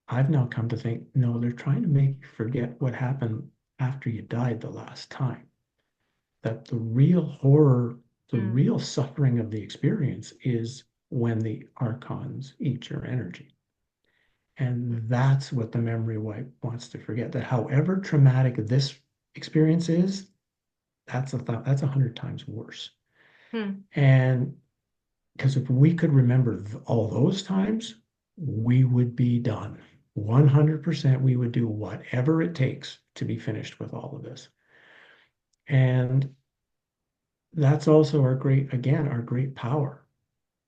I've now come to think, no, they're trying to make you forget what happened after you died the last time. That the real horror, the Mm. real suffering of the experience is when the archons eat your energy. And that's what the memory wipe wants to forget. That however traumatic this experience is, that's 100 times worse. Mm. And because if we could remember all those times, we would be done. 100% we would do whatever it takes to be finished with all of this. And that's also our great, again, our great power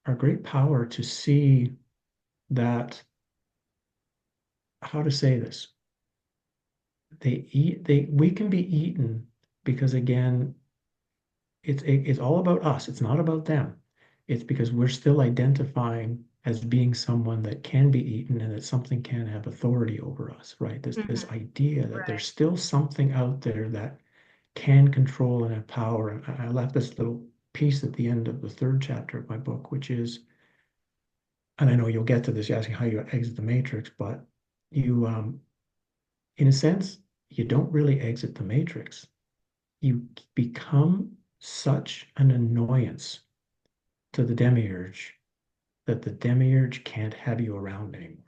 to see that, how to say this, we can be eaten because again, it's all about us. It's not about them. It's because we're still identifying as being someone that can be eaten and that something can have authority over us, right? This Mhm. idea that there's Right. still something out there that can control and have power. And I left this little piece at the end of the third chapter of my book, which is, and I know you'll get to this, you're asking how you exit the matrix, but you, in a sense, you don't really exit the matrix. You become such an annoyance to the demiurge that the demiurge can't have you around anymore.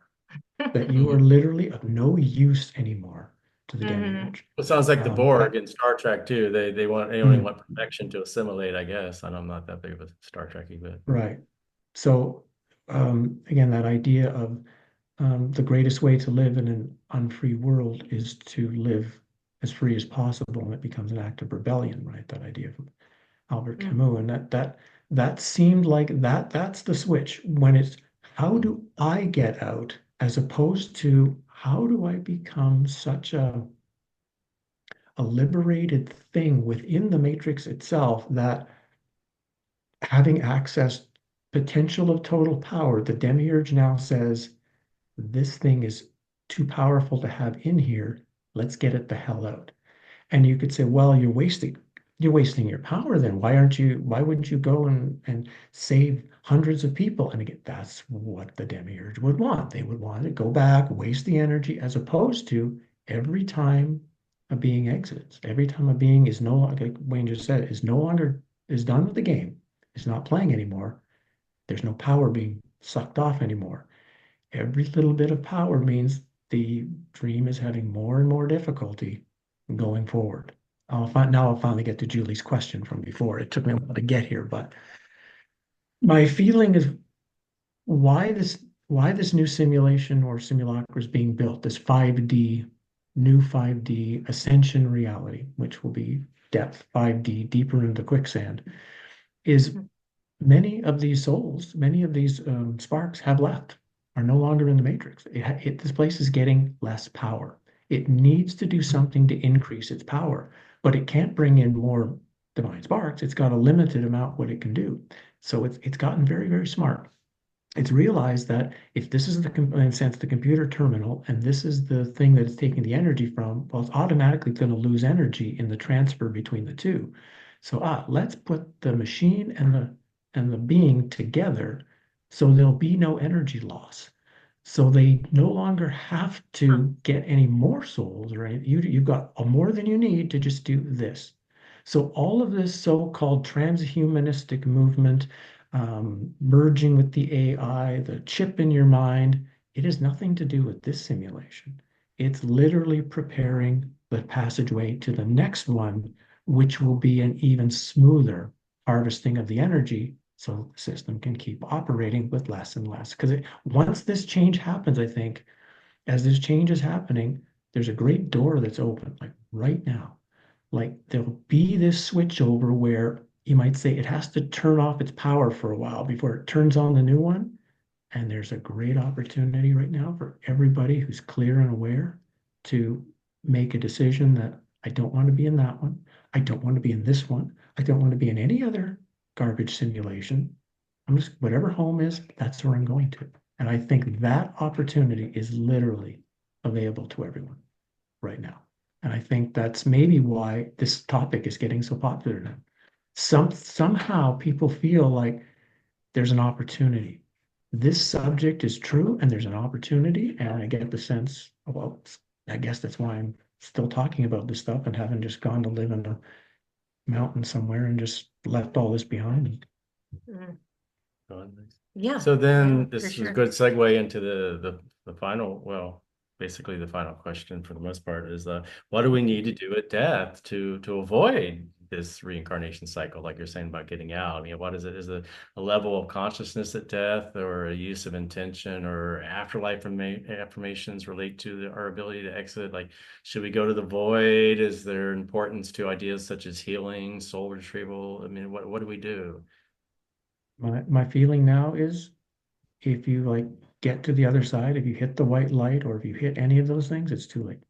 That you are literally of no use anymore to the Mhm. demiurge. It sounds like the Borg That in Star Trek too. They only mm, want perfection to assimilate, I guess. And I'm not that big of a Star Trekkie, but right. So again, that idea of the greatest way to live in an unfree world is to live as free as possible, and it becomes an act of rebellion, right? That idea from Albert Mm. Camus, and that seemed like that's the switch when it's how do I get out as opposed to how do I become such a liberated thing within the matrix itself that having access potential of total power, the demiurge now says this thing is too powerful to have in here. Let's get it the hell out. And you could say, well, you're wasting your power then. Why wouldn't you go and save hundreds of people? And again, that's what the demiurge would want. They would want to go back, waste the energy, as opposed to every time a being exits, every time a being is no longer, like Wayne just said, is no longer is done with the game, is not playing anymore. There's no power being sucked off anymore. Every little bit of power means the dream is having more and more difficulty going forward. Now I'll finally get to Julie's question from before. It took me a while to get here, but my feeling is why this why this new simulation or simulacra is being built, this 5D, new 5D ascension reality, which will be depth 5D, deeper into quicksand, is Mhm. many of these souls, many of these sparks have left, are no longer in the matrix. This place is getting less power. It needs to do something to increase its power, but it can't bring in more divine sparks. It's got a limited amount what it can do. So it's gotten very, very smart. It's realized that if this is in a sense, the computer terminal, and this is the thing that it's taking the energy from, well, it's automatically going to lose energy in the transfer between the two. So, let's put the machine and the being together so there'll be no energy loss. So they no longer have to get any more souls or any, you've got more than you need to just do this. So all of this so-called transhumanistic movement, merging with the AI, the chip in your mind, it has nothing to do with this simulation. It's literally preparing the passageway to the next one, which will be an even smoother harvesting of the energy so the system can keep operating with less and less. Because once this change happens, I think, as this change is happening, there's a great door that's open, like right now. Like there'll be this switch over where you might say it has to turn off its power for a while before it turns on the new one. And there's a great opportunity right now for everybody who's clear and aware to make a decision that I don't want to be in that one. I don't want to be in this one. I don't want to be in any other garbage simulation. I'm just, whatever home is, that's where I'm going to. And I think that opportunity is literally available to everyone right now. And I think that's maybe why this topic is getting so popular now. Somehow people feel like there's an opportunity. This subject is true and there's an opportunity. And I get the sense, well, I guess that's why I'm still talking about this stuff and haven't just gone to live in a mountain somewhere and just left all this behind. Mm. Oh, nice. Yeah, So yeah, then for this is a sure. good segue into the final, well, basically the final question for the most part is what do we need to do at death to avoid this reincarnation cycle, like you're saying about getting out? I mean, what is it? Is it a level of consciousness at death, or a use of intention, or afterlife affirmations relate to our ability to exit? Like, should we go to the void? Is there importance to ideas such as healing, soul retrieval? I mean, what do we do? My feeling now is if you like get to the other side, if you hit the white light or if you hit any of those things, it's too late.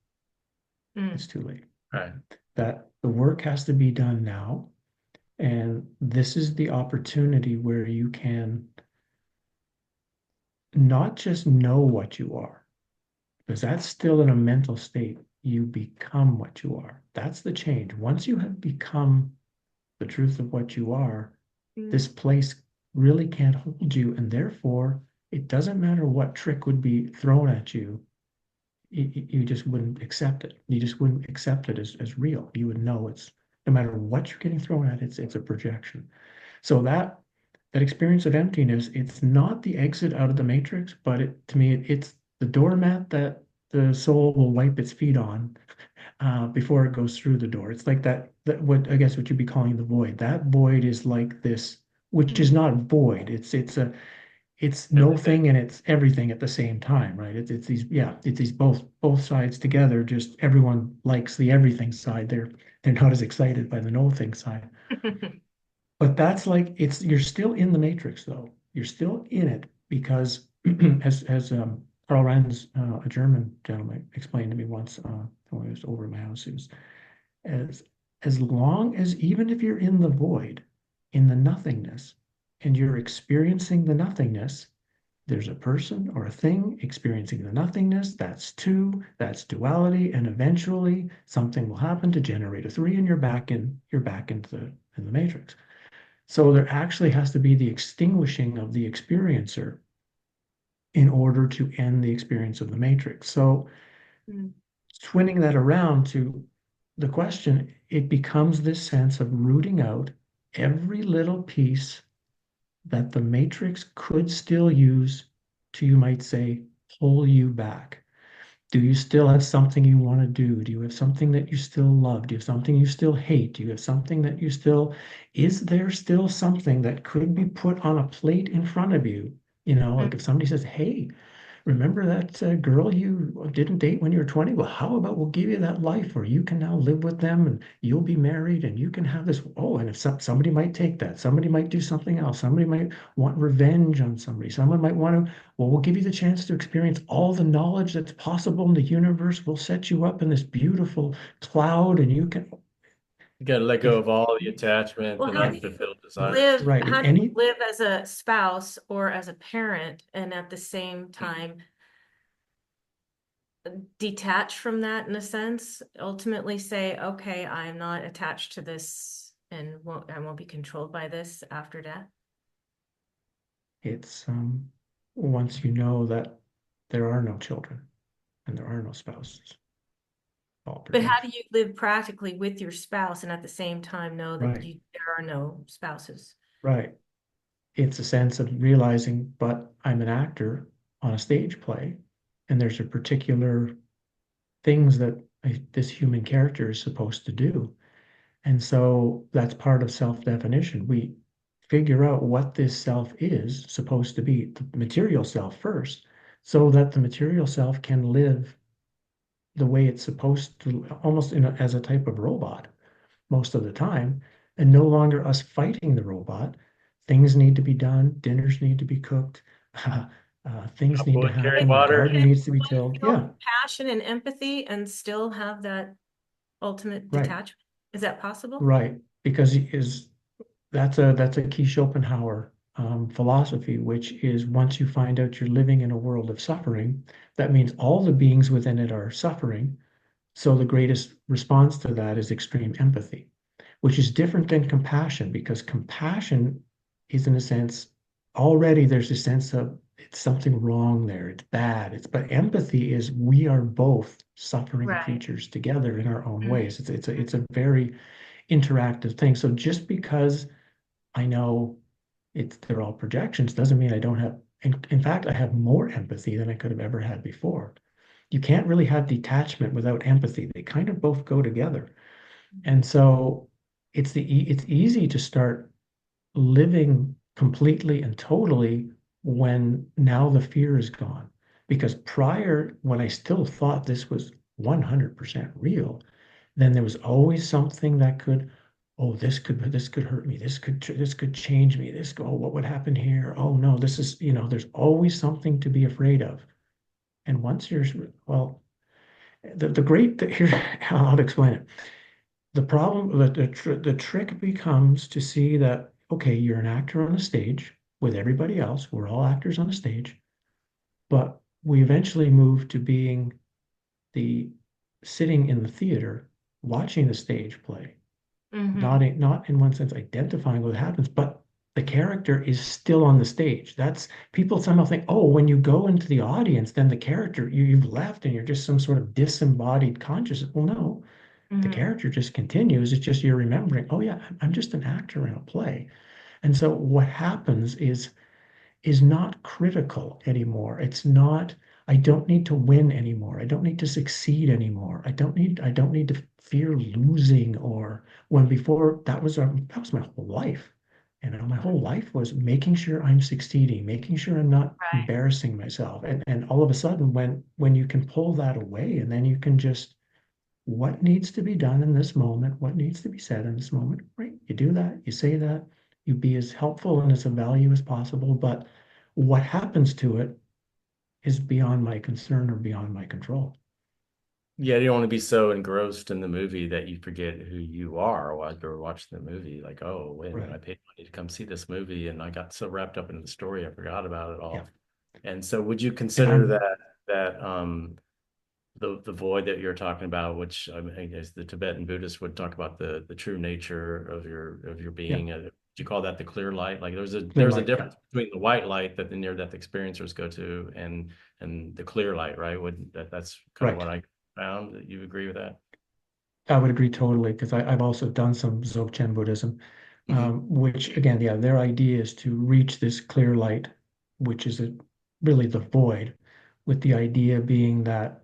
It's Mm. too late. Right. That the work has to be done now. And this is the opportunity where you can not just know what you are, because that's still in a mental state. You become what you are. That's the change. Once you have become the truth of what you are, Mm. this place really can't hold you. And therefore, it doesn't matter what trick would be thrown at you, you just wouldn't accept it. You just wouldn't accept it as real. You would know it's no matter what you're getting thrown at, it's a projection. So that experience of emptiness, it's not the exit out of the matrix, but to me, it's the doormat that the soul will wipe its feet on before it goes through the door. It's like that what I guess what you'd be calling the void. That void is like this, which is Mm. not void. It's no Everything. thing and it's everything at the same time, right? It's these, yeah, it's these both sides together. Just everyone likes the everything side. They're not as excited by the no thing side. But that's like it's you're still in the matrix though. You're still in it because as Karl Rand's a German gentleman explained to me once when I was over at my house, it was as as long as even if you're in the void, in the nothingness, and you're experiencing the nothingness, there's a person or a thing experiencing the nothingness. That's two, that's duality, and eventually something will happen to generate a three, and you're back into the matrix. So there actually has to be the extinguishing of the experiencer in order to end the experience of the matrix. So Mm. twinning that around to the question, it becomes this sense of rooting out every little piece that the matrix could still use to, you might say, pull you back. Do you still have something you want to do? Do you have something that you still love? Do you have something you still hate? Do you have something that you still, is there still something that could be put on a plate in front of you? Mm. Like if somebody says, hey, remember that girl you didn't date when you were 20? Well, how about we'll give you that life where you can now live with them and you'll be married and you can have this. Oh, and if somebody might take that, somebody might do something else, somebody might want revenge on somebody, someone might want to, well, we'll give you the chance to experience all the knowledge that's possible in the universe. We'll set you up in this beautiful cloud and you can, You got to let go if, of all the attachment Well, and how do you unfulfilled desires. live? right, if How do you any, live as a spouse or as a parent and at the same time detach from that in a sense? Ultimately say, okay, I'm not attached to this and I won't be controlled by this after death. it's once you know that there are no children and there are no spouses, all But how do projection. you live practically with your spouse and at the same time know that Right, there are no spouses? right. It's a sense of realizing, but I'm an actor on a stage play, and there's a particular things that this human character is supposed to do. And so that's part of self-definition. We figure out what this self is supposed to be, the material self first, so that the material self can live the way it's supposed to, almost as a type of robot most of the time, and no longer us fighting the robot. Things need to be done, dinners need to be cooked, things need to Wood, carry happen. The water. garden needs to be tilled. Feel Yeah, compassion and empathy and still have that ultimate right, detachment. Is that possible? right. Because that's a key Schopenhauer philosophy, which is once you find out you're living in a world of suffering, that means all the beings within it are suffering. So the greatest response to that is extreme empathy, which is different than compassion, because compassion is, in a sense, already there's a sense of it's something wrong there, it's bad. But empathy is we are both suffering Right. creatures together in our own Mhm. ways. It's a very interactive thing. So just because I know they're all projections doesn't mean I don't have. In fact, I have more empathy than I could have ever had before. You can't really have detachment without empathy. They kind of both go together. And so it's easy to start living completely and totally when now the fear is gone. Because prior, when I still thought this was 100% real, then there was always something that could, oh, this could hurt me. This could change me. Oh, what would happen here? Oh no, this is, there's always something to be afraid of. And once you're, well, here, I'll explain it. The problem, the trick becomes to see that, okay, you're an actor on a stage with everybody else. We're all actors on a stage, but we eventually move to being the sitting in the theater, watching the stage play, Mhm. not in one sense identifying what happens, but the character is still on the stage. That's people somehow think, oh, when you go into the audience, then the character you've left and you're just some sort of disembodied consciousness. Well, no, the Mhm. character just continues. It's just you're remembering, oh yeah, I'm just an actor in a play. And so what happens is not critical anymore. It's not, I don't need to win anymore. I don't need to succeed anymore. I don't need to fear losing, or when before that was my whole life. My whole life was making sure I'm succeeding, making sure I'm not Right. embarrassing myself. And all of a sudden when you can pull that away, and then you can just, what needs to be done in this moment, what needs to be said in this moment, right? You do that, you say that, you be as helpful and as of value as possible, but what happens to it is beyond my concern or beyond my control. Yeah, you don't want to be so engrossed in the movie that you forget who you are while you're watching the movie. Like, oh, wait a minute, I Right. paid money to come see this movie, and I got so wrapped up in the story, I forgot about it Yeah. all. And so, would you And consider I'm, that the void that you're talking about, which I guess the Tibetan Buddhists would talk about the true nature of your yeah, being? Do you call that the clear light? Like, clear there's a light. Yeah. difference between the white light that the near death experiencers go to and the clear light, right? That's kind of Right. what I found. You agree with that? I would agree totally, because I've also done some Dzogchen Buddhism, Hmm. which again, yeah, their idea is to reach this clear light, which is really the void, with the idea being that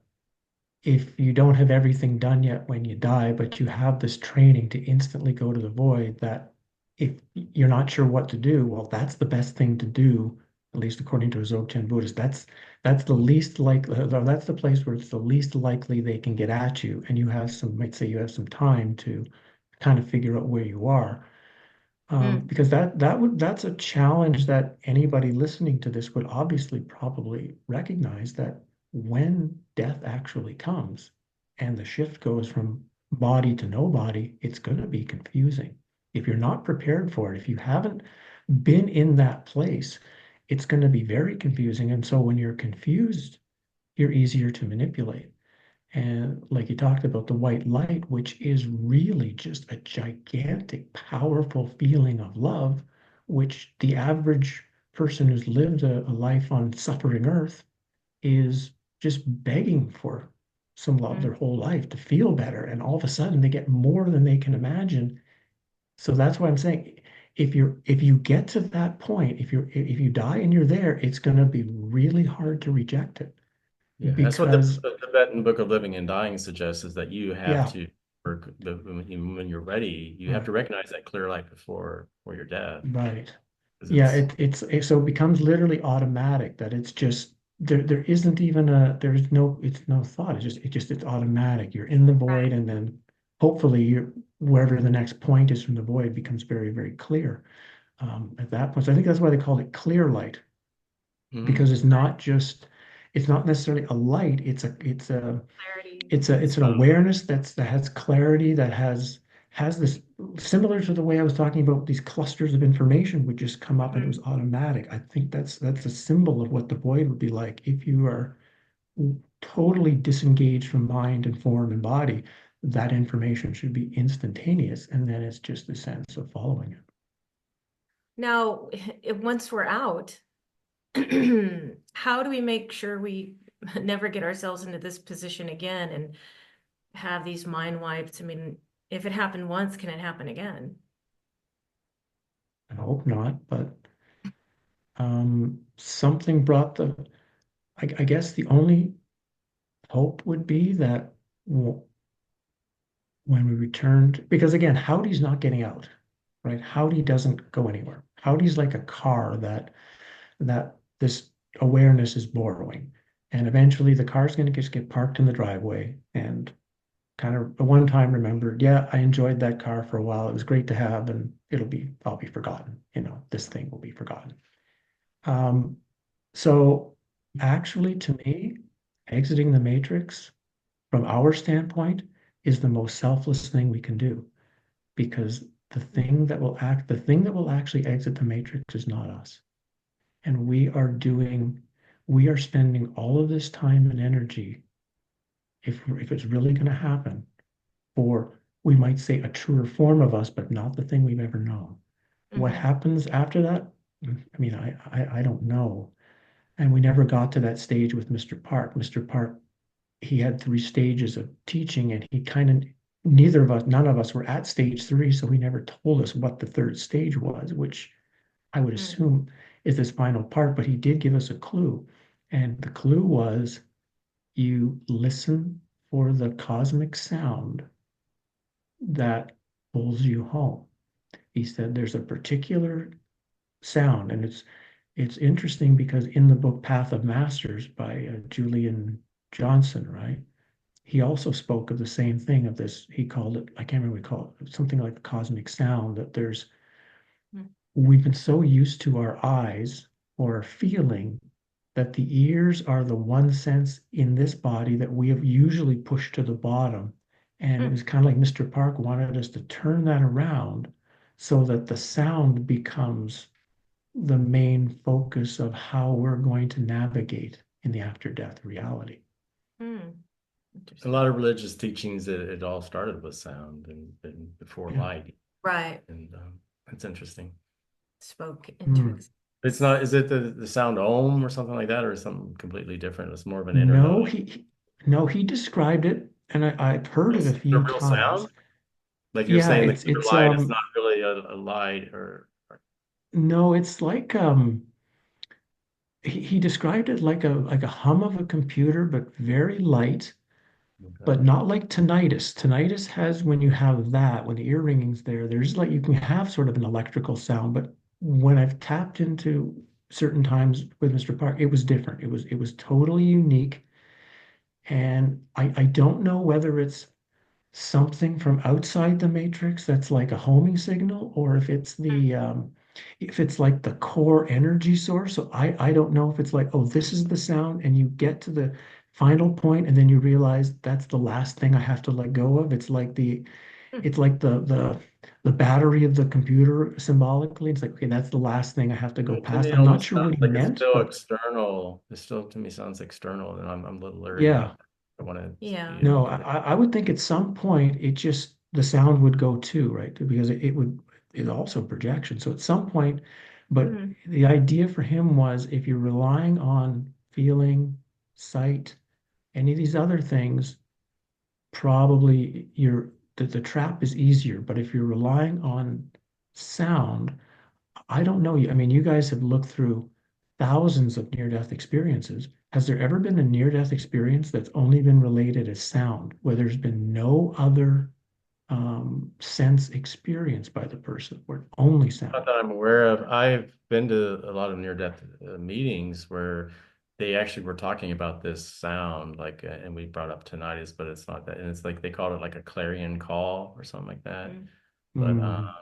if you don't have everything done yet when you die, but you have this training to instantly go to the void, that if you're not sure what to do, well, that's the best thing to do, at least according to a Dzogchen Buddhist. That's the least likely, that's the place where it's the least likely they can get at you. And you have might say you have some time to kind of figure out where you are. Mm. Because that's a challenge that anybody listening to this would obviously probably recognize, that when death actually comes and the shift goes from body to no body, it's going to be confusing. If you're not prepared for it, if you haven't been in that place, it's going to be very confusing. And so when you're confused, you're easier to manipulate. And like you talked about the white light, which is really just a gigantic, powerful feeling of love, which the average person who's lived a life on suffering earth is just begging for some love Mm. their whole life to feel better. And all of a sudden they get more than they can imagine. So that's why I'm saying, if you get to that point, if you die and you're there, it's going to be really hard to reject it, Yeah, that's what because the Tibetan Book of Living and Dying suggests, is that you have yeah, to work when you're ready, you have right. to recognize that clear light before your death, Right. because Yeah, it's so it becomes literally automatic, that it's just there isn't even a there's no it's no thought. It's automatic. You're in the void, Right. and then hopefully you're wherever the next point is from the void becomes very, very clear at that point. So I think that's why they called it clear light. Mhm. because it's not necessarily a light. Clarity. It's an awareness that has clarity, has this, similar to the way I was talking about these clusters of information would just come up and it was Mhm. automatic. I think that's a symbol of what the void would be like if you are totally disengaged from mind and form and body. That information should be instantaneous, and then it's just the sense of following it. Now, once we're out, how do we make sure we never get ourselves into this position again and have these mind wipes? I mean, if it happened once, can it happen again? I hope not, but something brought I guess the only hope would be that when we returned, because again, Howdy's not getting out, right? Howdy doesn't go anywhere. Howdy's like a car that this awareness is borrowing. And eventually the car's going to just get parked in the driveway and kind of a one time remembered, yeah, I enjoyed that car for a while. It was great to have, and I'll be forgotten. This thing will be forgotten. Um, so actually, to me, exiting the matrix from our standpoint is the most selfless thing we can do, because the thing that will actually exit the matrix is not us. And we are spending all of this time and energy, if it's really going to happen, for, we might say, a truer form of us, but not the thing we've ever known. What Mhm. happens after that? I mean, I don't know. And we never got to that stage with Mr. Park. Mr. Park, he had three stages of teaching, and he kind of, none of us were at stage three, so he never told us what the third stage was, which I would Mm. assume is this final part, but he did give us a clue. And the clue was, you listen for the cosmic sound that pulls you home. He said there's a particular sound, and it's interesting because in the book Path of Masters by Julian Johnson, right? He also spoke of the same thing, of this. He called it, I can't remember what he called it, something like the cosmic sound, that Mm. we've been so used to our eyes or feeling that the ears are the one sense in this body that we have usually pushed to the bottom. And it Mm. was kind of like Mr. Park wanted us to turn that around so that the sound becomes the main focus of how we're going to navigate in the after death reality. Mm. A Interesting. lot of religious teachings, it all started with sound and before Yeah. light. Right. And it's interesting. Spoke into Mm. It's not, is it the sound Om or something like that, or something completely different? It's more of an inner No, knowing. he described it, and I've heard it a It's a few real sound? times. Like you're Yeah, saying the clear it's light is not really a light or no, it's like he described it like a hum of a computer, but very light, okay. but not like tinnitus. Tinnitus has, when you have that, when the ear ringing's there, there's like, you can have sort of an electrical sound, but when I've tapped into certain times with Mr. Park, it was different. It was totally unique. And I don't know whether it's something from outside the matrix that's like a homing signal, or if it's like the core energy source. So I don't know if it's like, oh, this is the sound, and you get to the final point and then you realize that's the last thing I have to let go of. Mm. It's like the battery of the computer symbolically. It's like, okay, that's the last thing I have to go To me, past. it I'm not almost sure what sounds he like it's meant, still but external. It still to me sounds external, and I'm a little leery yeah. about that. I want to Yeah. be No, with it. I would think at some point it just, the sound would go too, right? Because it's also projection. So at some point, but Mm. the idea for him was, if you're relying on feeling, sight, any of these other things, probably the trap is easier. But if you're relying on sound, I don't know. I mean, you guys have looked through thousands of near-death experiences. Has there ever been a near-death experience that's only been related as sound, where there's been no other sense experienced by the person, where only Not sound? that I'm aware of. I've been to a lot of near-death meetings where they actually were talking about this sound, like, and we brought up tinnitus, but it's not that. And it's like they called it like a clarion call or something like that. Mm. But Mm,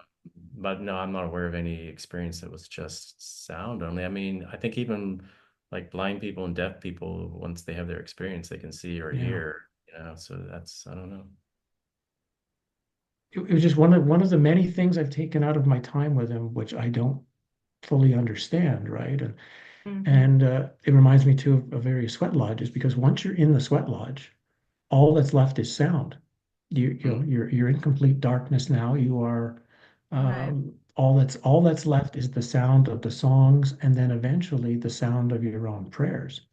but no, I'm not aware of any experience that was just sound only. I mean, I think even like blind people and deaf people, once they have their experience, they can see or Yeah. hear, so that's, I don't know. It was just one of the many things I've taken out of my time with him, which I don't fully understand, right? Mhm. And it reminds me too of various sweat lodges, because once you're in the sweat lodge, all that's left is sound. You're in complete darkness now. You are Right. all that's left is the sound of the songs, and then eventually the sound of your own prayers. Mm.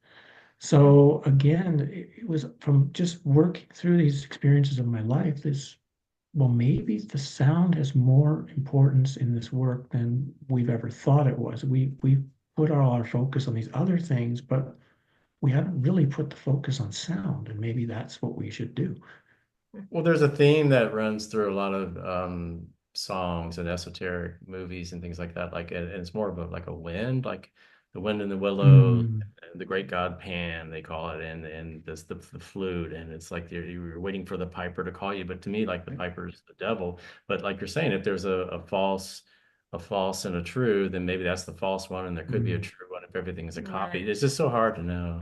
So again, it was from just working through these experiences of my life, well, maybe the sound has more importance in this work than we've ever thought it was. We put all our focus on these other things, but we haven't really put the focus on sound, and maybe that's what we should do. Well, there's a theme that runs through a lot of songs and esoteric movies and things like that. Like, and it's more of a like a wind, like the wind in the willows, Mm, and the great god Pan, they call it, and this the flute, and it's like you're waiting for the piper to call you. But to me, like the right. piper is the devil. But like you're saying, if there's a false and a true, then maybe that's the false one, and there could be a Mm, true one if everything is a copy. Right. It's just so hard to know.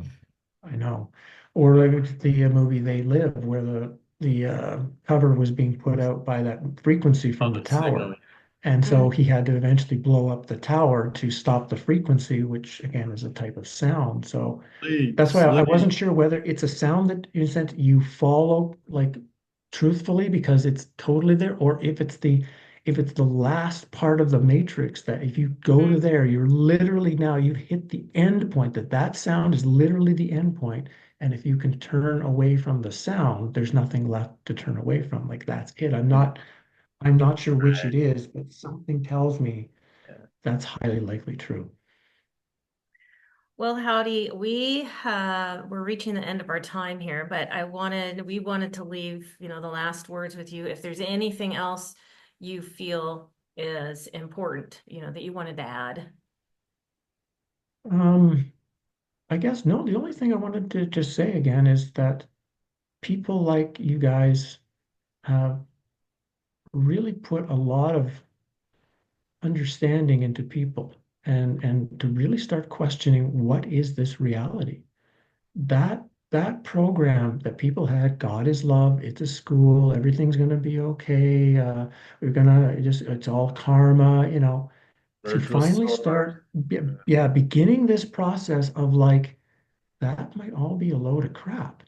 I know. Or like the movie They Live, where the cover was being put out by that frequency Oh, from the the signal. tower. And so Mm. he had to eventually blow up the tower to stop the frequency, which again is a type of sound. So Sleep, that's why I sleep. wasn't sure whether it's a sound that in a sense you follow like truthfully because it's totally there, or if it's the last part of the matrix that if you go to Mm. there, you're literally now you've hit the end point, that sound is literally the end point. And if you can turn away from the sound, there's nothing left to turn away from. Like that's it. I'm not sure which it is, but something tells me Yeah. that's highly likely true. Well, Howdy, we're reaching the end of our time here, but we wanted to leave, the last words with you. If there's anything else you feel is important, that you wanted to add. Um, I guess no, the only thing I wanted to just say again is that people like you guys have really put a lot of understanding into people, and to really start questioning what is this reality. That program that people had, God is love, it's a school, everything's gonna be okay, we're gonna just it's all karma, to Merge with finally source. start yeah, beginning this process of like that might all be a load of crap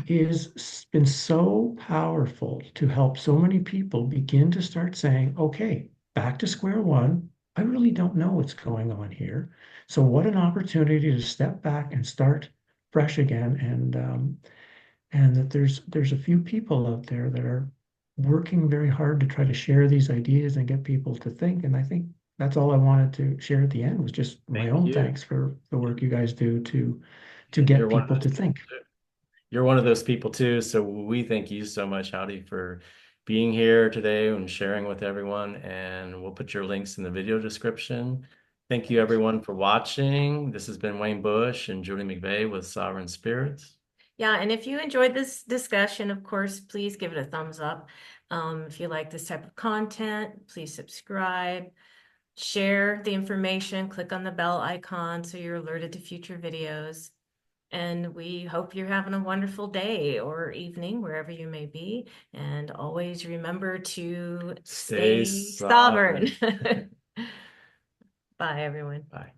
is been so powerful to help so many people begin to start saying, okay, back to square one. I really don't know what's going on here. So what an opportunity to step back and start fresh again. And that there's a few people out there that are working very hard to try to share these ideas and get people to think. And I think that's all I wanted to share at the end was just my Thank own you. thanks for the work you guys do to And get you're one of people those to people think. too. You're one of those people too. So we thank you so much, Howdy, for being here today and sharing with everyone. And we'll put your links in the video description. Thank you, Thanks. everyone, for watching. This has been Wayne Bush and Julie McVeigh with Sovereign Spirits. Yeah, and if you enjoyed this discussion, of course, please give it a thumbs up. If you like this type of content, please subscribe, share the information, click on the bell icon so you're alerted to future videos. And we hope you're having a wonderful day or evening, wherever you may be. And always remember to Stay stay sovereign. sovereign. Bye, everyone. Bye.